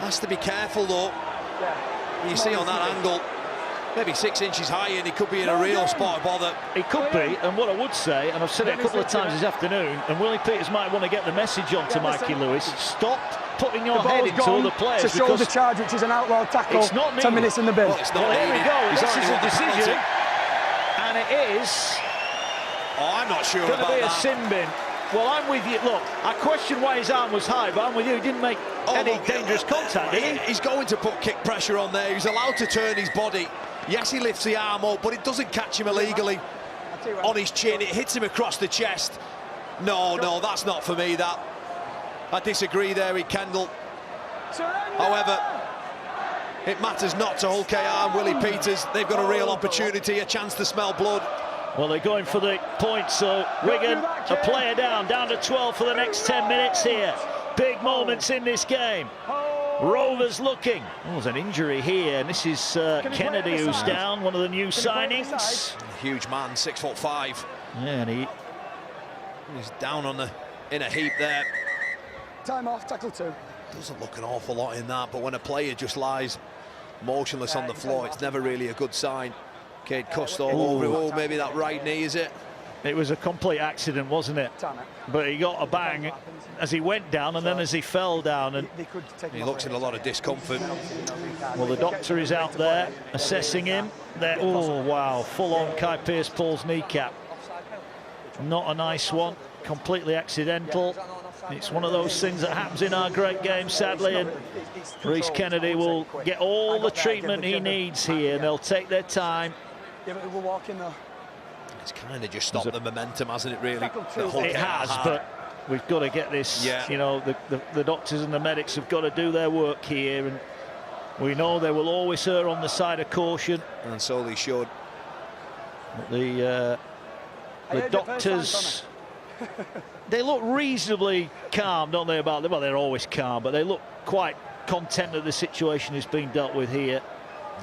has to be careful, though. You see on that angle, maybe 6 inches high, and he could be in a real spot of bother. He could be, and what I would say, and I've said it a couple of times this afternoon, and Willie Peters might want to get the message on to Mikey Lewis, stop putting your head into other players. To shoulder charge, which is an outlawed tackle. It's not 10 minutes in the bin. Well, it's not here we go. He's This is a decision, penalty. and it is I'm not sure going about to be a that. sin bin. Well, I'm with you. Look, I question why his arm was high, but I'm with you. He didn't make any dangerous contact, did he? He's going to put kick pressure on there. He's allowed to turn his body. Yes, he lifts the arm up, but it doesn't catch him illegally on his chin. It hits him across the chest. No, that's not for me, that. I disagree there with Kendall. However, it matters not to Hull KR and Willie Peters. They've got a real opportunity, a chance to smell blood. Well, they're going for the point, so Wigan, a player down to 12 for the next 10 minutes here. Big moments in this game. Rovers looking. Oh, there's an injury here, and this is Kennedy who's down, one of the new signings. Huge man, 6'5". Yeah, and he's down on in a heap there. Time off, tackle 2. Doesn't look an awful lot in that, but when a player just lies motionless on the floor, it's never really a good sign. Cade cussed all over him. Oh, maybe that right knee, is it? It was a complete accident, wasn't it? But he got a bang as he went down and then as he fell down. And he looks in a lot of discomfort. Well, the doctor is out there assessing him. Oh, wow, full-on Kai Pearce-Paul's kneecap. Not a nice one, completely accidental. It's one of those things that happens in our great game, sadly, and Rhys Kennedy will get all the treatment he needs here, and they'll take their time. It's kind of just stopped the momentum, hasn't it, really? It has, but we've got to get this, you know, the doctors and the medics have got to do their work here, and we know they will always err on the side of caution. And so they should. The doctors... They look reasonably calm, don't they, about them? Well, they're always calm, but they look quite content that the situation is being dealt with here.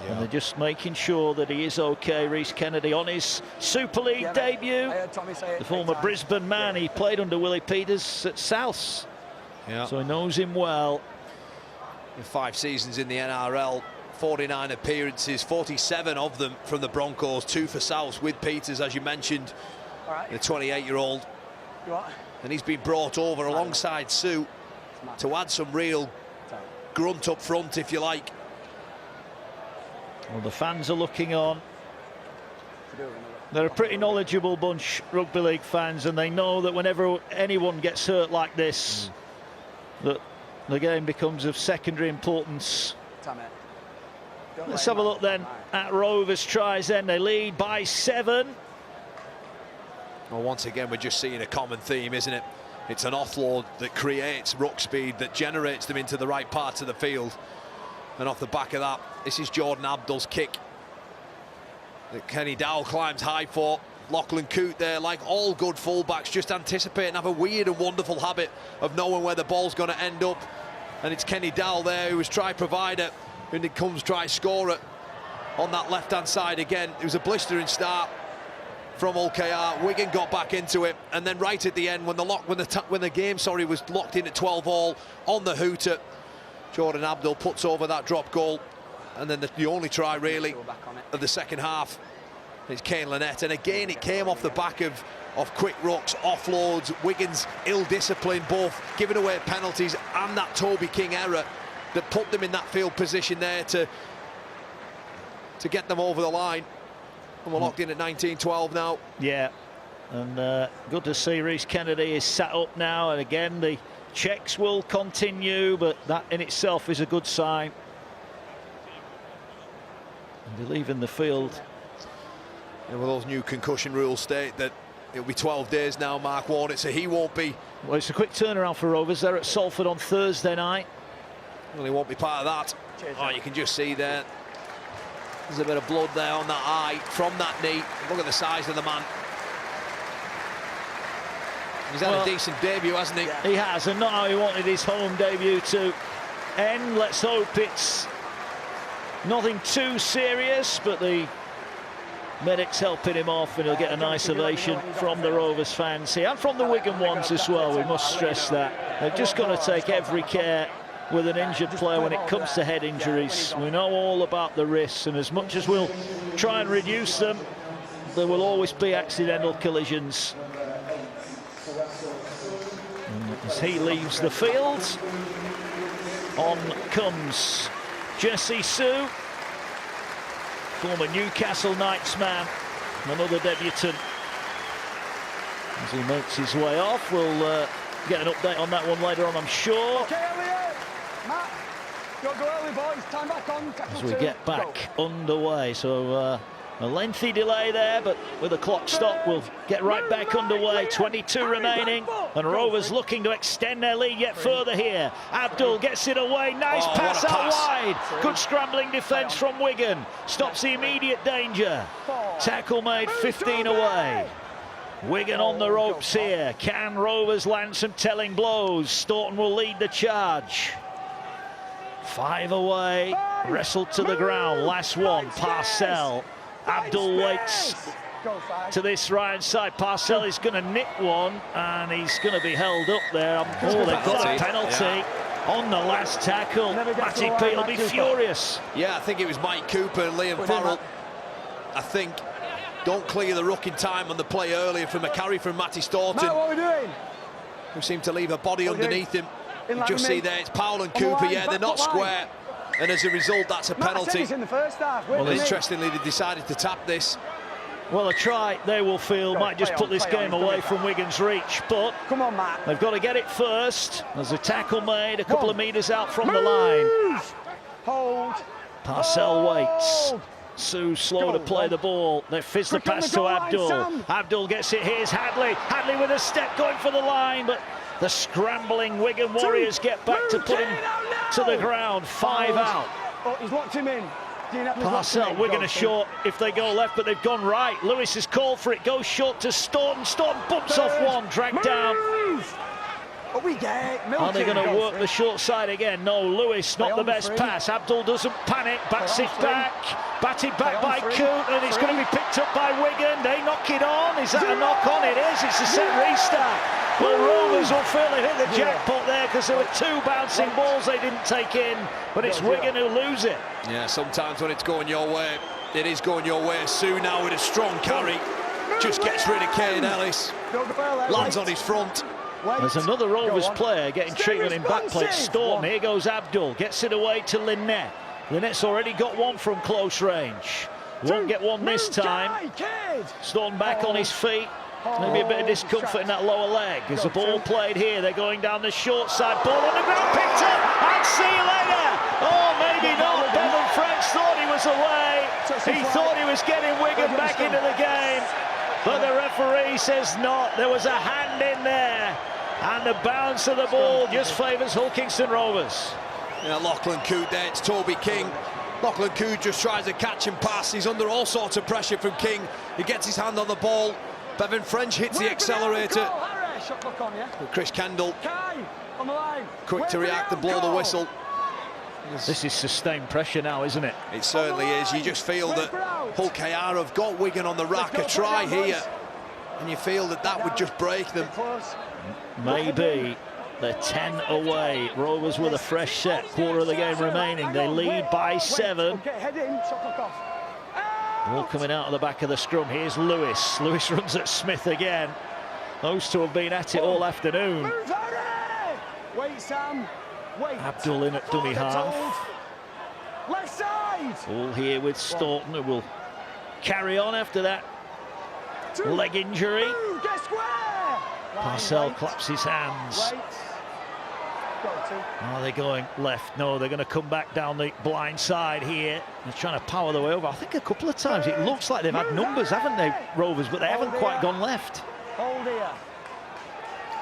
Yeah. And they're just making sure that he is okay. Rhys Kennedy on his Super League debut. The former Brisbane man, he played under Willie Peters at Souths. Yeah. So he knows him well. 5 seasons in the NRL, 49 appearances, 47 of them from the Broncos, 2 for Souths with Peters, as you mentioned, the 28-year-old. And he's been brought over alongside Sue to add some real grunt up front, if you like. Well, the fans are looking on. They're a pretty knowledgeable bunch, rugby league fans, and they know that whenever anyone gets hurt like this, that the game becomes of secondary importance. Let's have a look then at Rovers tries then. They lead by 7. Well, once again, we're just seeing a common theme, isn't it? It's an offload that creates ruck speed, that generates them into the right parts of the field. And off the back of that, this is Jordan Abdull's kick that Kenny Dowell climbs high for. Lachlan Coote there, like all good fullbacks, just anticipate and have a weird and wonderful habit of knowing where the ball's going to end up. And it's Kenny Dowell there who was try provider, and it comes try scorer on that left-hand side again. It was a blistering start from Hull KR. Wigan got back into it, and then right at the end, when the game was locked in at 12-all on the hooter, Jordan Abdul puts over that drop goal, and then the only try really of the second half is Kane Lynette, and again it came off the back of quick rucks, offloads, Wigan's ill-discipline, both giving away penalties and that Toby King error that put them in that field position there to get them over the line. And we're locked in at 19-12 now. Yeah, and good to see Reece Kennedy is sat up now, and again the checks will continue, but that in itself is a good sign. And they're leaving the field. And with those new concussion rules state that it'll be 12 days now, Mark Warnett, so he won't be. Well, it's a quick turnaround for Rovers. They're at Salford on Thursday night. Well, he won't be part of that. Oh, you can just see there. There's a bit of blood there on that eye from that knee. Look at the size of the man. He's had a decent debut, hasn't he? He has, and not how he wanted his home debut to end. Let's hope it's nothing too serious, but the medics helping him off, and he'll get a nice ovation from the Rovers fans here, and from the Wigan ones as well. We must stress that. They've just got to take every care with an injured player when it comes to head injuries. We know all about the risks, and as much as we'll try and reduce them, there will always be accidental collisions. And as he leaves the field, on comes Jesse Sue, former Newcastle Knights man, another debutant. As he makes his way off, we'll get an update on that one later on, I'm sure. Okay, Elliot. Matt, don't go early, boys. Time back on. As we get back underway, so a lengthy delay there, but with the clock stop, we'll get right back underway. 22 remaining, and Rovers looking to extend their lead yet further here. Abdul gets it away, nice pass out wide. Good scrambling defence from Wigan, stops the immediate danger. Tackle made, 15 away. Wigan on the ropes here. Can Rovers land some telling blows? Staunton will lead the charge. 5 away, wrestled to the ground. Last one, Parcell. Abdul waits to this right side. Parcell is going to nick one, and he's going to be held up there. Oh, they've got a penalty on the last tackle. Matty P will be furious. Yeah, I think it was Mike Cooper and Liam Farrell. I think don't clear the ruck in time on the play earlier from a carry from Matty Staunton. Matt, what are we doing? Who seemed to leave a body underneath him. You just see there, it's Powell and Cooper. Yeah, they're not square. And as a result, that's a penalty. In the first half. Well, interestingly, they decided to tap this. Well, a try, they will feel, might just put this game away from Wigan's reach, but come on, Matt. They've got to get it first. There's a tackle made a couple of metres out from the line. Hold. Parcell waits. Sue slow to play the ball. They fizz the pass to Abdul. Abdul gets it. Here's Hadley. Hadley with a step going for the line, but the scrambling Wigan Warriors get back to put him to the ground. 5 out. Oh, he's locked him in. Parcell, Wigan are short if they go left, but they've gone right. Lewis has called for it, goes short to Staunton. Staunton bumps off one, dragged down. Are they going to work the short side again? No, Lewis, not the best pass. Abdul doesn't panic, bats it back. Batted back by Coote, and it's going to be picked up by Wigan. They knock it on. Is that a knock on? It is. It's a set restart. Well, Rovers will feel they hit the jackpot there, because there were 2 bouncing balls they didn't take in, but it's Wigan who lose it. Yeah, sometimes when it's going your way, it is going your way. Sue now with a strong carry, just gets rid of Kane Ellis, lands on his front. There's another Rovers player getting treatment in back plate. Staunton, here goes Abdul, gets it away to Lynette. Lynette's already got one from close range. Won't get one this time. Staunton back on his feet. Maybe a bit of discomfort in that lower leg. As the ball played here, they're going down the short side. Ball on the ground, picked up, and see you later. Oh, maybe not. Bevan Franks thought he was away. He thought he was getting Wigan back into the game. But the referee says not. There was a hand in there. And the bounce of the ball just favours Hull Kingston Rovers. Yeah, Lachlan Coote there, it's Toby King Lachlan Coote just tries to catch and pass. He's under all sorts of pressure from King. He gets his hand on the ball. Bevan French hits the accelerator. But Chris Kendall, quick to react and blow the whistle. This is sustained pressure now, isn't it? It certainly is. You just feel that Hull KR have got Wigan on the rack. A try here, and you feel that that would just break them. Maybe. They're 10 away. Rovers with a fresh set. Quarter of the game remaining. They lead by 7. All coming out of the back of the scrum. Here's Lewis. Lewis runs at Smith again. Those two have been at it all afternoon. Wait, Sam. Wait. Abdul in at dummy half. Left side. All here with Staunton, who will carry on after that leg injury. Get square. Parcell claps his hands. Are they going left? No, they're going to come back down the blind side here. They're trying to power the way over. I think a couple of times it looks like they've had numbers, haven't they, Rovers? But they haven't quite gone left. Hold here.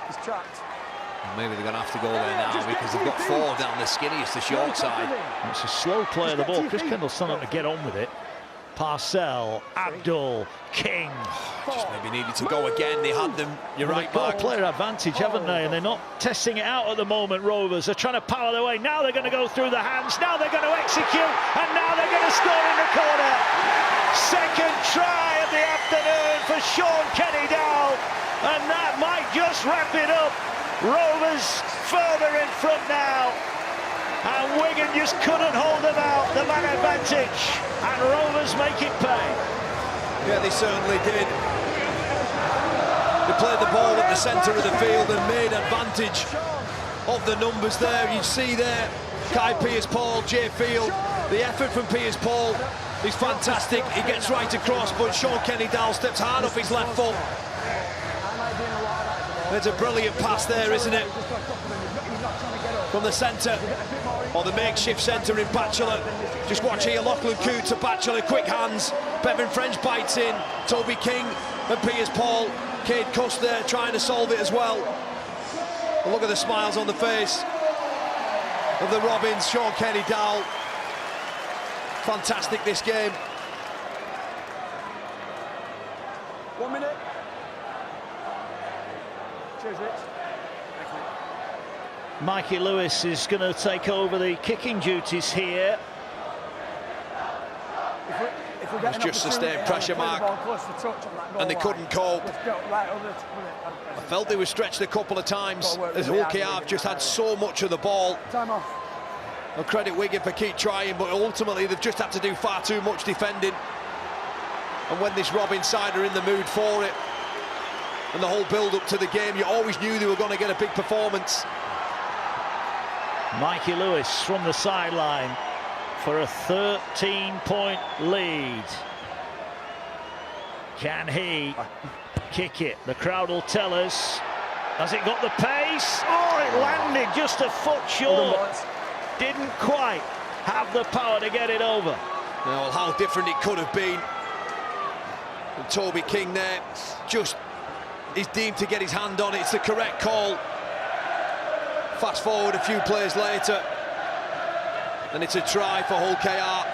He's trapped. Maybe they're going to have to go there now because they've got 4 down the skinniest, the short side. It's a slow play of the ball. Chris Kendall's starting to get on with it. Parcell, Abdul, King. Just maybe needed to go again. They had them. You're right, They've got Mark. a player advantage, haven't they? And they're not testing it out at the moment, Rovers. They're trying to power their way. Now they're going to go through the hands. Now they're going to execute. And now they're going to score in the corner. Second try of the afternoon for Sean Kenny Dowell. And that might just wrap it up. Rovers further in front now. And Wigan just couldn't hold them out, the man advantage. And Rovers make it pay. Yeah, they certainly did. They played the ball at the centre of the field and made advantage of the numbers there. You see there, Kai Pearce-Paul, Jay Field. The effort from Pearce-Paul is fantastic. He gets right across, but Sean Kenny Dowell steps hard off his left foot. There's a brilliant pass there, isn't it? From the centre, or the makeshift centre in Batchelor. Just watch here, Lachlan Coote to Batchelor, quick hands. Bevan French bites in, Toby King and Pearce-Paul. Cade Cuss there trying to solve it as well. And look at the smiles on the face of the Robins, Sean Kenny Dowell. Fantastic this game. 1 minute. Cheers, Rich. Mikey Lewis is going to take over the kicking duties here. It's just sustained pressure, Mark, and they couldn't cope. I felt they were stretched a couple of times as Hull KR have just had so much of the ball. I'll credit Wigan for keep trying, but ultimately they've just had to do far too much defending. And when this Robin side are in the mood for it, and the whole build-up to the game, you always knew they were going to get a big performance. Mikey Lewis from the sideline for a 13-point lead. Can he kick it? The crowd will tell us. Has it got the pace? Oh, it landed just a foot short. Didn't quite have the power to get it over. Well, how different it could have been. And Toby King there just is deemed to get his hand on it. It's the correct call. Fast forward a few plays later, and it's a try for Hull KR.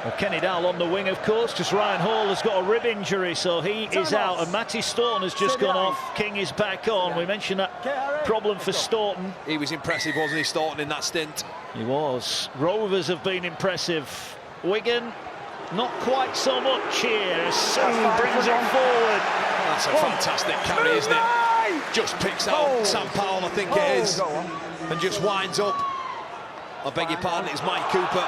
Well, Kenny Dowell on the wing, of course, because Ryan Hall has got a rib injury, so he is out. And Matty Staunton has just gone off. King is back on. We mentioned that problem for Staunton. He was impressive, wasn't he, Staunton, in that stint? He was. Rovers have been impressive. Wigan, not quite so much here. Son brings it forward. That's a fantastic carry, isn't it? Just picks out Sam Powell, I think it is, and just winds up. I beg your pardon, it's Mike Cooper.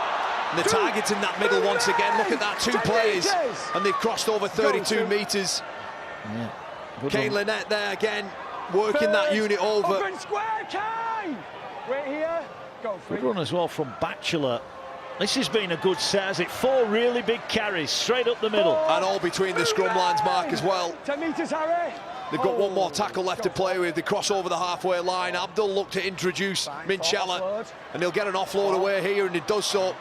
And the target's in that middle once again. Look at that, 2 players, and they've crossed over 32 metres. Yeah. Kane Lynette there again, working that unit over. Open square, Kane! Wait here. Go free. Good run as well from Batchelor. This has been a good set, has it? 4 really big carries straight up the middle. And all between the scrum lines, Mark, as well. 10 metres, Harry. They've got one more tackle left to play with. They cross over the halfway line. Abdul looked to introduce Minchella, and he'll get an offload away here, and he does so.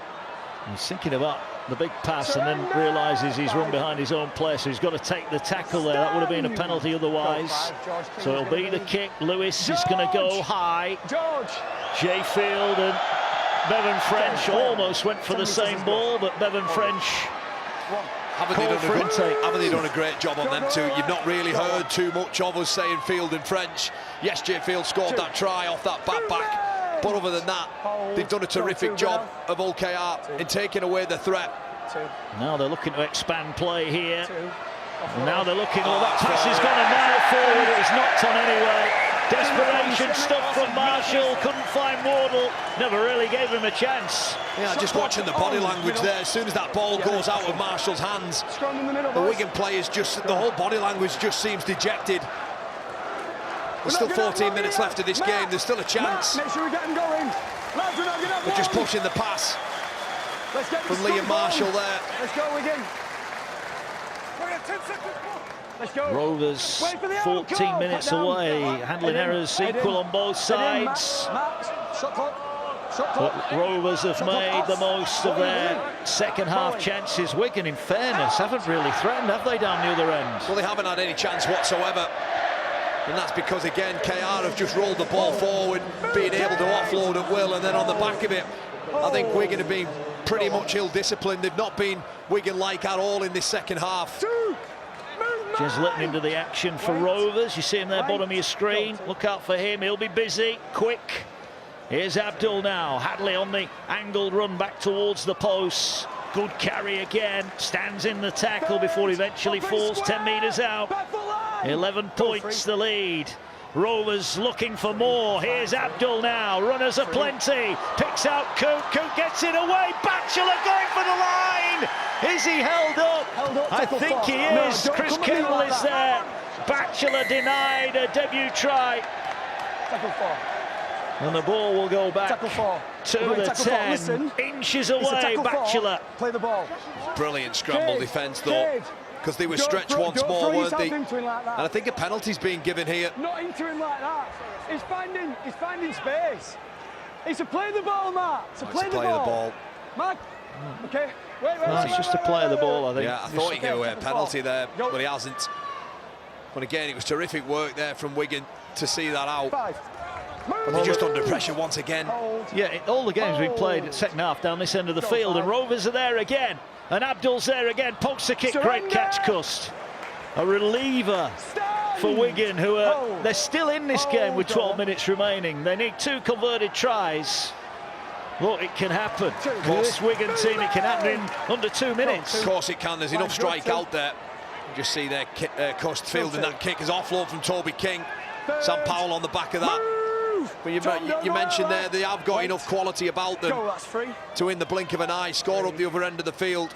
He's thinking about the big pass and then realises he's run behind his own play, so he's got to take the tackle there. That would have been a penalty otherwise. So it'll be the kick. Lewis is going to go high. Jay Field and Bevan French almost went for the same ball, but Bevan French Haven't they done a great job on them two? You've not really heard too much of us saying Field and French. Yes, Jay Field scored that try off that back, but other than that, they've done a terrific job of Hull KR in taking away the threat. Now they're looking to expand play here. Now they're looking, that pass has gone a mile forward, it was knocked on anyway. Desperation stuff from Marshall, couldn't find Wardle, never really gave him a chance. Yeah, just watching the body language there, as soon as that ball goes out of Marshall's hands, the Wigan players the whole body language just seems dejected. There's still 14 minutes left of this game, there's still a chance. Make sure we get them going. They're just pushing the pass from Liam Marshall there. Let's go, Wigan. Let's go. Rovers 14 minutes away, handling errors equal on both sides. But Rovers have made the most of their second half chances. Wigan, in fairness, haven't really threatened, have they, down the other end? Well, they haven't had any chance whatsoever. And that's because, again, KR have just rolled the ball forward, being able to offload at will, and then on the back of it, I think Wigan have been pretty much ill-disciplined. They've not been Wigan-like at all in this second half. Jeslett into the action for Rovers. You see him there, bottom of your screen. Look out for him, he'll be busy, quick. Here's Abdul now. Hadley on the angled run back towards the posts. Good carry again. Stands in the tackle before he eventually falls 10 metres out. 11 points the lead. Rovers looking for more. Here's Abdul now. Runners aplenty. Picks out Coop. Coop gets it away. Batchelor going for the line. Is he held up? I think he is. Chris Kendall is there. Batchelor denied a debut try. And the ball will go back to the 10. Inches away, Batchelor. Play the ball. Brilliant scramble defence, though, because they were stretched once more, weren't they? And I think a penalty's been given here. Not into him like that. He's finding space. It's to play the ball, Mark. It's to play the ball. Mark. Okay. Wait. It's just to play the ball, I think. Yeah, I thought he gave away a penalty there, but he hasn't. But again, it was terrific work there from Wigan to see that out. But they're just under pressure once again. Yeah, all the games we've played at second half down this end of the field, and Rovers are there again. And Abdul's there again, pokes the kick, great catch, Cust. A reliever for Wigan, who are, they're still in this game with 12 minutes remaining. They need 2 converted tries. Look, it can happen. This Wigan team, it can happen in under 2 minutes. Of course it can, there's enough strike out there. You just see there, Cust fielding that kick as offload from Toby King. Sam Powell on the back of that. But you mentioned there, they have got enough quality about them to, in the blink of an eye, score up the other end of the field.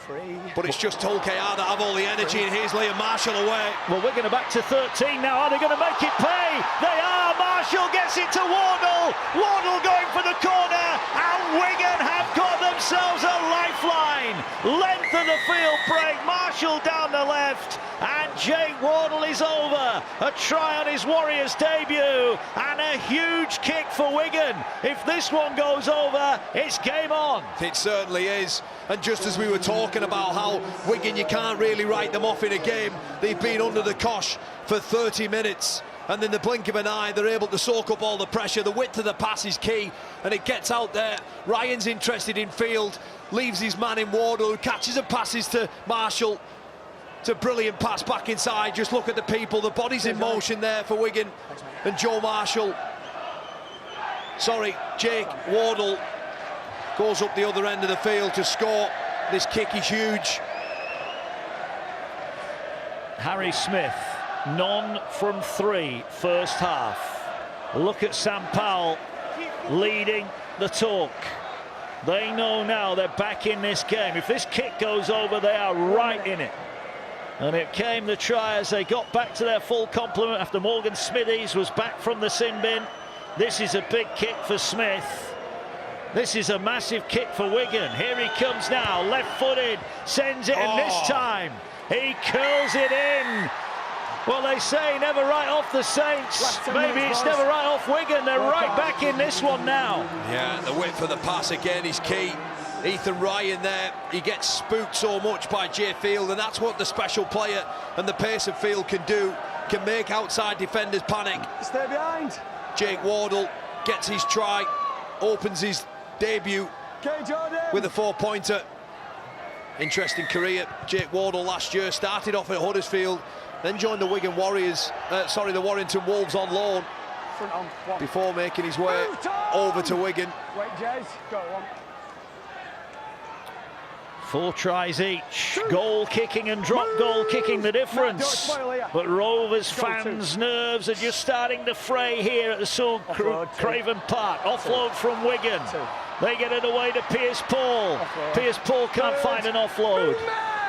But it's just Hull KR that have all the energy, and here's Liam Marshall away. Well, we're going to back to 13 now. Are they going to make it pay? They are. Marshall gets it to Wardle. Wardle going for the corner, and Wigan have got themselves a lifeline. Length of the field break. Marshall down the left, and Jake Wardle is over. A try on his Warriors debut, and a huge kick for Wigan. If this one goes over, it's game on. It certainly is. And just as we were talking about how Wigan, you can't really write them off in a game, they've been under the cosh for 30 minutes. And in the blink of an eye, they're able to soak up all the pressure. The width of the pass is key, and it gets out there. Ryan's interested in field, leaves his man in Wardle, who catches and passes to Marshall. It's a brilliant pass back inside. Just look at the people, the body's in motion there for Wigan. And Joe Marshall, Jake Wardle goes up the other end of the field to score. This kick is huge. Harry Smith, none from 3 first half. Look at Sam Powell leading the talk. They know now they're back in this game. If this kick goes over, they are right in it. And it came the try as they got back to their full complement after Morgan Smithies was back from the sin bin. This is a big kick for Smith. This is a massive kick for Wigan. Here he comes now, left-footed, sends it, and this time he curls it in. Well, they say never write off the Saints. Maybe it's never write off Wigan. They're right back in this one now. Yeah, the width of the pass again is key. Ethan Ryan there, he gets spooked so much by Jay Field, and that's what the special player and the pace of Field can do, can make outside defenders panic. Stay behind. Jake Wardle gets his try, opens his debut with a 4-pointer. Interesting career. Jake Wardle last year started off at Huddersfield, then joined the Wigan Warriors, the Warrington Wolves on loan, before making his way over to Wigan. Wait, Jez, go on. 4 tries each, goal kicking and drop goal kicking the difference. But Rovers fans' nerves are just starting to fray here at the Sue Craven Park. Offload from Wigan. They get it away to Piers Paul. Piers Paul can't find an offload.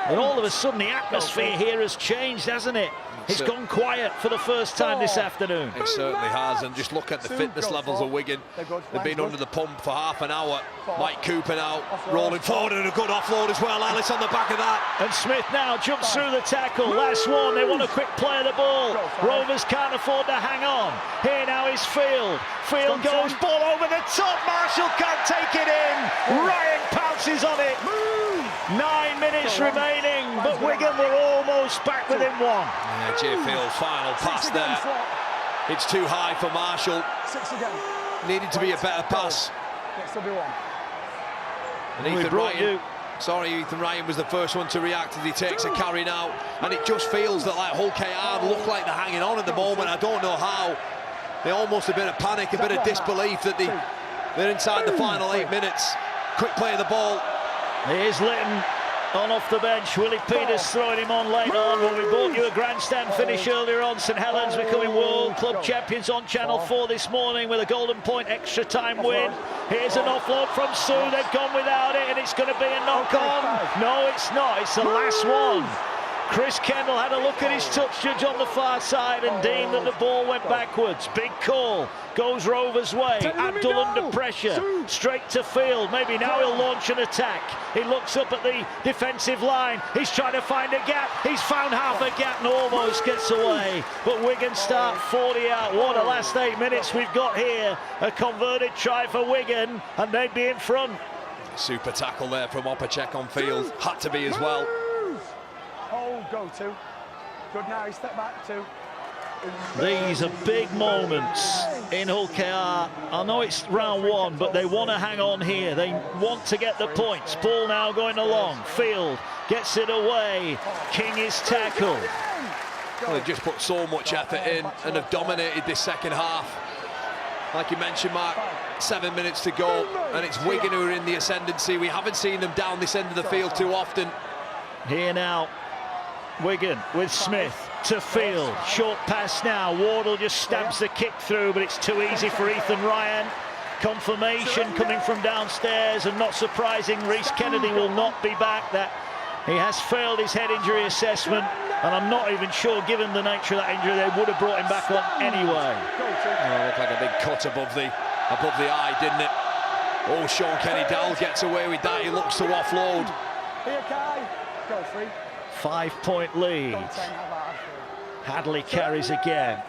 And all of a sudden the atmosphere here has changed, hasn't it? It's gone quiet for the first time this afternoon. It certainly has, and just look at the fitness levels of Wigan. They've been under the pump for half an hour. Mike Cooper now rolling forward and a good offload as well. Alice on the back of that. And Smith now jumps through the tackle. Last one, they want a quick play of the ball. Rovers can't afford to hang on. Here now is Field. Field goes, ball over the top. Marshall can't take it in. Ryan pounces on it. 9 minutes remaining, but Wigan were almost back within 1. Yeah, Jay Field's final pass there. It's too high for Marshall. 6 again. Needed to be a better pass. Next will be 1. And Ethan Ryan was the first one to react as he takes a carry now. And it just feels that like Hull KR look like they're hanging on at the moment. I don't know how. They almost a bit of panic, a bit of disbelief that they're inside the final 8 minutes. Quick play of the ball. Here's Litton on off the bench. Willie Peters throwing him on late on. Well, we brought you a grandstand finish earlier on. St Helens becoming World Club champions on Channel 4 this morning with a Golden Point extra time win. Here's an offload from Sue. They've gone without it, and it's going to be a knock-on. No, it's not. It's the last one. Chris Kendall had a look at his touch judge on the far side and deemed that the ball went backwards. Big call. Goes Rovers' way. Abdul under pressure. Straight to Field. Maybe now he'll launch an attack. He looks up at the defensive line. He's trying to find a gap. He's found half a gap and almost gets away. But Wigan start 40 out. What a last 8 minutes we've got here. A converted try for Wigan, and they'd be in front. Super tackle there from Opacek on Field. Had to be as well. Hold, go 2. Good now, step back 2. These are big moments in Hull KR. I know it's round 1, but they want to hang on here. They want to get the points. Ball now going along. Field gets it away. King is tackled. Well, they've just put so much effort in and have dominated this second half. Like you mentioned, Mark, 7 minutes to go, and it's Wigan who are in the ascendancy. We haven't seen them down this end of the field too often. Here now, Wigan with Smith to Field. Short pass now. Wardle just stabs the kick through, but it's too easy for Ethan Ryan. Confirmation coming from downstairs, and not surprising, Reece Kennedy will not be back. That he has failed his head injury assessment, and I'm not even sure, given the nature of that injury, they would have brought him back on anyway. Oh, looked like a big cut above the eye, didn't it? Oh, Sean Kenny-Dowell gets away with that. He looks to offload. Here, Kai. Go 3. 5-point lead. Hadley carries again.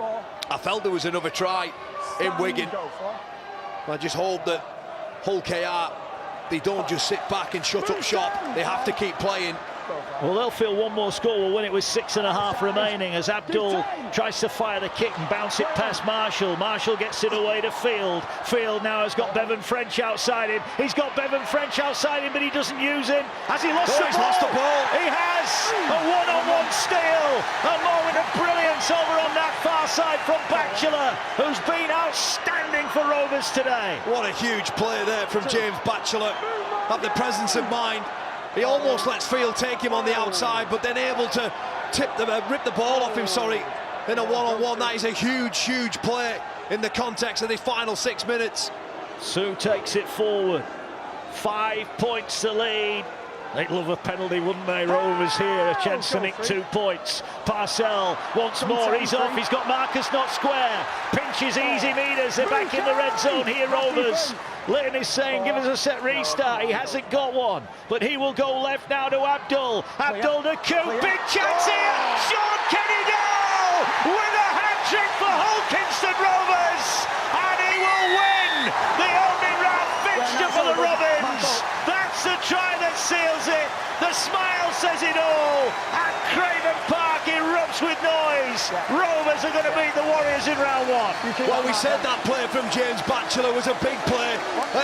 I felt there was another try in Wigan. I just hope that Hull KR, they don't just sit back and shut up shop. They have to keep playing. Well, they'll feel one more score will win it with 6.5 remaining as Abdul tries to fire the kick and bounce it past Marshall. Marshall gets it away to Field. Field now has got Bevan French outside him. He's got Bevan French outside him, but he doesn't use him. Has he lost the ball? He's lost the ball. He has! A one-on-one steal. A moment of brilliance over on that far side from Batchelor, who's been outstanding for Rovers today. What a huge play there from James Batchelor. Have the presence of mind. He almost lets Field take him on the outside, but then able to rip the ball off him, in a one-on-one. That is a huge, huge play in the context of the final 6 minutes. Sue takes it forward. 5 points to lead. They'd love a penalty, wouldn't they? Rovers here, a chance to nick 2 points. Parcell once more, he's off, he's got Marcus not square. Pinches easy meters, they're back in the red zone here, Rovers. Litton is saying, give us a set restart. He hasn't got one, but he will go left now to Abdul. Abdul to Coop, big chance here. Sean Kenny-Dowell with a hat-trick for Hull Kingston Rovers. And he will win the only round fixture for the Robins. That's the try that seals it. The smile says it all. And Craven Park erupts with noise. Rovers Rovers are going to beat the Warriors in round one. Well, we said that play from James Batchelor was a big play.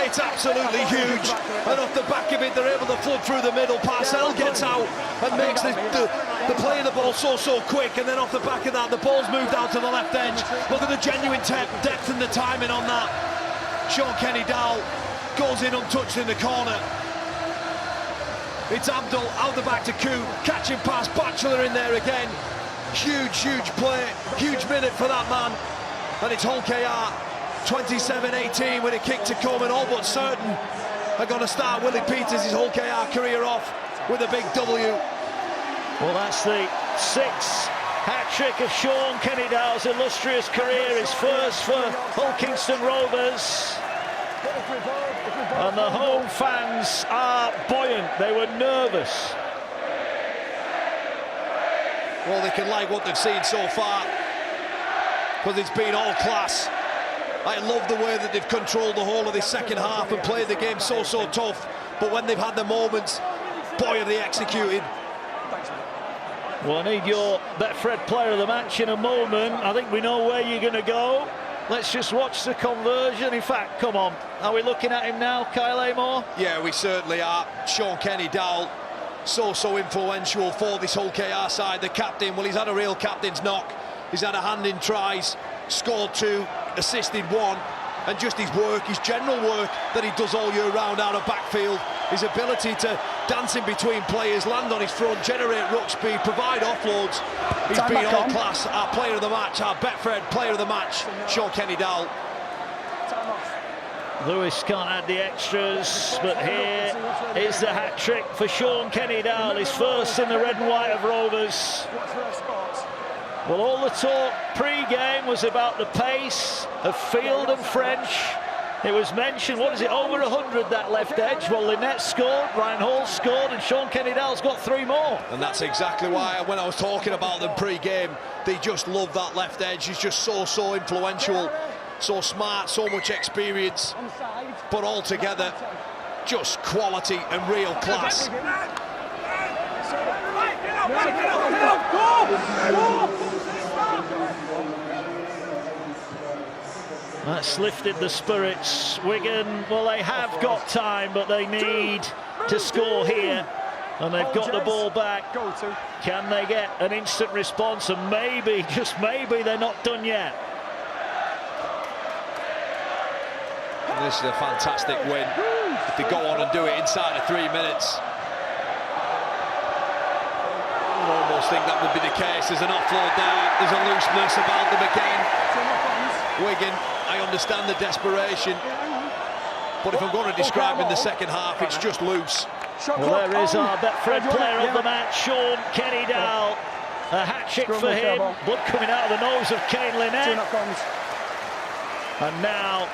It's absolutely huge. And off the back of it, they're able to flood through the middle. Parcell gets out and makes the play of the ball so quick. And then off the back of that, the ball's moved out to the left edge. Look at the genuine depth and the timing on that. Sean Kenny-Dowell goes in untouched in the corner. It's Abdul out the back to Coote, catching pass, Batchelor in there again. Huge play, huge minute for that man. And it's Hull KR 27-18 with a kick to come, and all but certain are going to start Willie Peters' Hull KR career off with a big W. Well, that's the sixth hat-trick of Sean Kenny-Dowell's illustrious career, his first for Hull Kingston Rovers. And the home fans are buoyant. They were nervous. Well, they can like what they've seen so far, because it's been all class. I love the way that they've controlled the whole of this second half and played the game so tough. But when they've had the moments, boy, have they executed. Well, I need your Betfred player of the match in a moment. I think we know where you're going to go. Let's just watch the conversion. In fact, come on. Are we looking at him now, Kyle Amor? Yeah, we certainly are. Sean Kenny-Dowell, so influential for this Hull KR side. The captain, well, he's had a real captain's knock. He's had a hand in tries, scored 2, assisted 1. And just his work, his general work that he does all year round out of backfield, his ability to dance in between players, land on his front, generate ruck speed, provide offloads. He's been all class. Our player of the match, our Betfred player of the match, Sean Kenny-Dowell. Lewis can't add the extras, but here is the hat-trick for Sean Kenny-Dowell, his first in the red and white of Rovers. Well, all the talk pre-game was about the pace of Field and French. It was mentioned, what is it, over 100 that left edge. Well, Lynette scored, Ryan Hall scored, and Sean Kenny-Dowell's got 3 more. And that's exactly why, when I was talking about them pre-game, they just love that left edge. He's just so influential, so smart, so much experience, but altogether, just quality and real class. That's lifted the spirits. Wigan, well, they have got time, but they need to score here. And they've got the ball back. Can they get an instant response? And maybe, just maybe, they're not done yet. And this is a fantastic win. If they go on and do it inside of 3 minutes, I almost think that would be the case. There's an offload there. There's a looseness about them again. Wigan, I understand the desperation, but if I'm going to describe in the second half, it's just loose. Well, there is our Betfred player of the match, Sean Kenny-Dowell. A hat-trick for him. Blood coming out of the nose of Kane Lynette. And now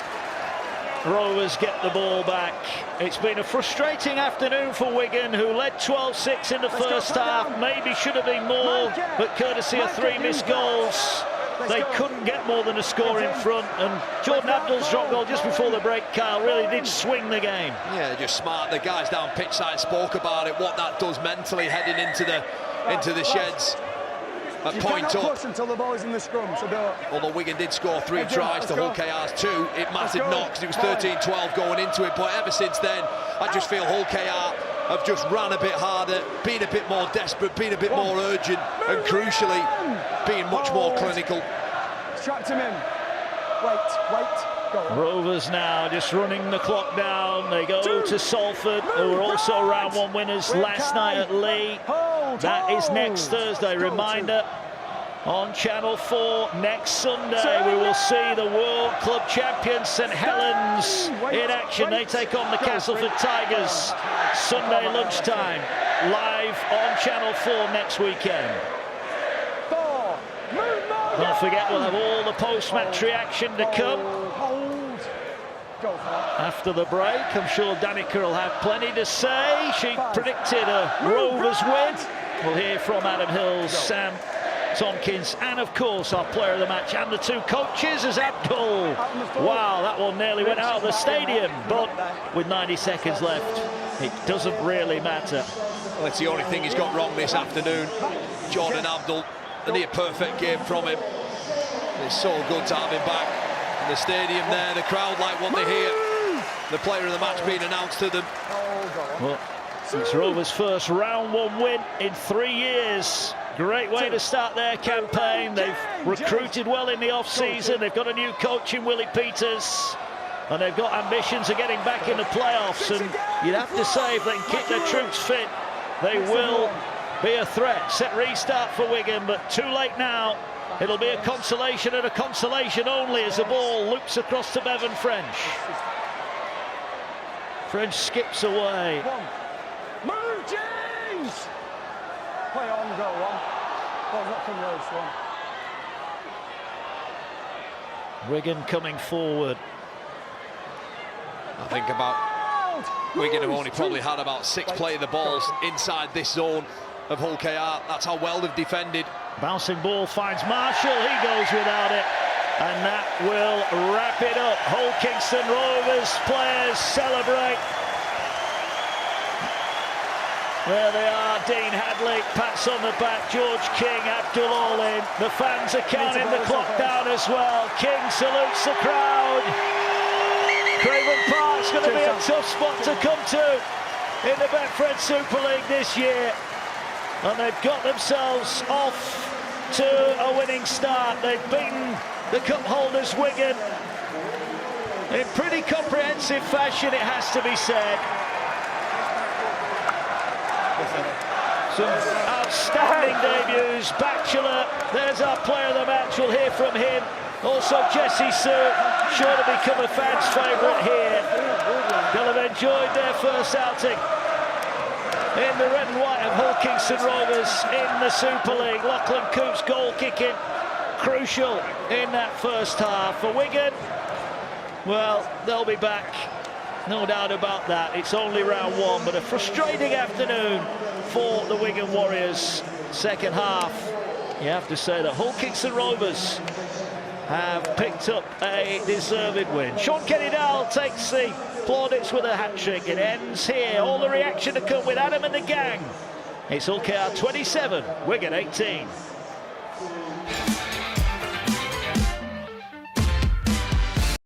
Rovers get the ball back. It's been a frustrating afternoon for Wigan, who led 12-6 in the first half. Maybe should have been more, but courtesy of 3 missed goals, they couldn't get more than a score in front. And Jordan Abdul's drop goal just before the break, Kyle, really did swing the game. Yeah, just smart. The guys down pitch side spoke about it, what that does mentally heading into the sheds. At point up. Until the ball is in the scrum, so although Wigan did score 3 tries to Hull KR's 2, it mattered not, because it was 13-12 going into it. But ever since then, I just feel Hull KR have just ran a bit harder, been a bit more desperate, been a bit more urgent, and crucially, being much more clinical. Trapped him in. Wait. Go. Rovers now just running the clock down. They go to Salford, who were also round 1 winners last night at Lee. That is next Thursday. Reminder, on Channel 4 next Sunday, we will see the World Club champions St Helens in action. They take on the Castleford Tigers Sunday lunchtime, live on Channel 4 next weekend. Don't forget, we'll have all the post-match reaction to come after the break. I'm sure Danica will have plenty to say. She predicted a Rovers win. We'll hear from Adam Hills, Sam Tompkins, and of course our player of the match and the 2 coaches as Abdul. Wow, that one nearly went out of the stadium, but with 90 seconds left, it doesn't really matter. Well, it's the only thing he's got wrong this afternoon. Jordan Abdul, a near perfect game from him. It's so good to have him back in the stadium there. The crowd like what they hear. The player of the match being announced to them. Well, it's Rovers' first round 1 win in 3 years. Great way to start their campaign. They've recruited well in the off-season. They've got a new coach in Willie Peters. And they've got ambitions of getting back in the playoffs. And you'd have to say, if they can keep their troops fit, they will be a threat. Set restart for Wigan, but too late now. It'll be a consolation and a consolation only as the ball loops across to Bevan French. French skips away. Move, James! Play on, go on. Ball's not coming loose, one. Wigan coming forward. I think about Wigan have only probably had about 6 play the balls inside this zone of Hull KR. That's how well they've defended. Bouncing ball finds Marshall. He goes without it. And that will wrap it up. Hull Kingston Rovers players celebrate. There they are, Dean Hadley, pats on the back, George King, Abdul All-in. The fans are counting the clock down as well. King salutes the crowd. Craven Park's going to be a tough spot to come to in the Betfred Super League this year. And they've got themselves off to a winning start. They've beaten the cup holders Wigan in pretty comprehensive fashion, it has to be said. Some outstanding debuts. Batchelor, there's our player of the match, we'll hear from him. Also Jesse Sue, sure to become a fan's favourite here. They'll have enjoyed their first outing in the red and white of Hull Kingston Rovers in the Super League. Lachlan Coope's goal kicking crucial in that first half. For Wigan, well, they'll be back, no doubt about that. It's only round 1, but a frustrating afternoon for the Wigan Warriors. Second half, you have to say that Hull Kingston Rovers have picked up a deserved win. Sean Kenny-Dowell takes the plaudits with a hat-trick. It ends here. All the reaction to come with Adam and the gang. It's Hull KR 27, Wigan 18.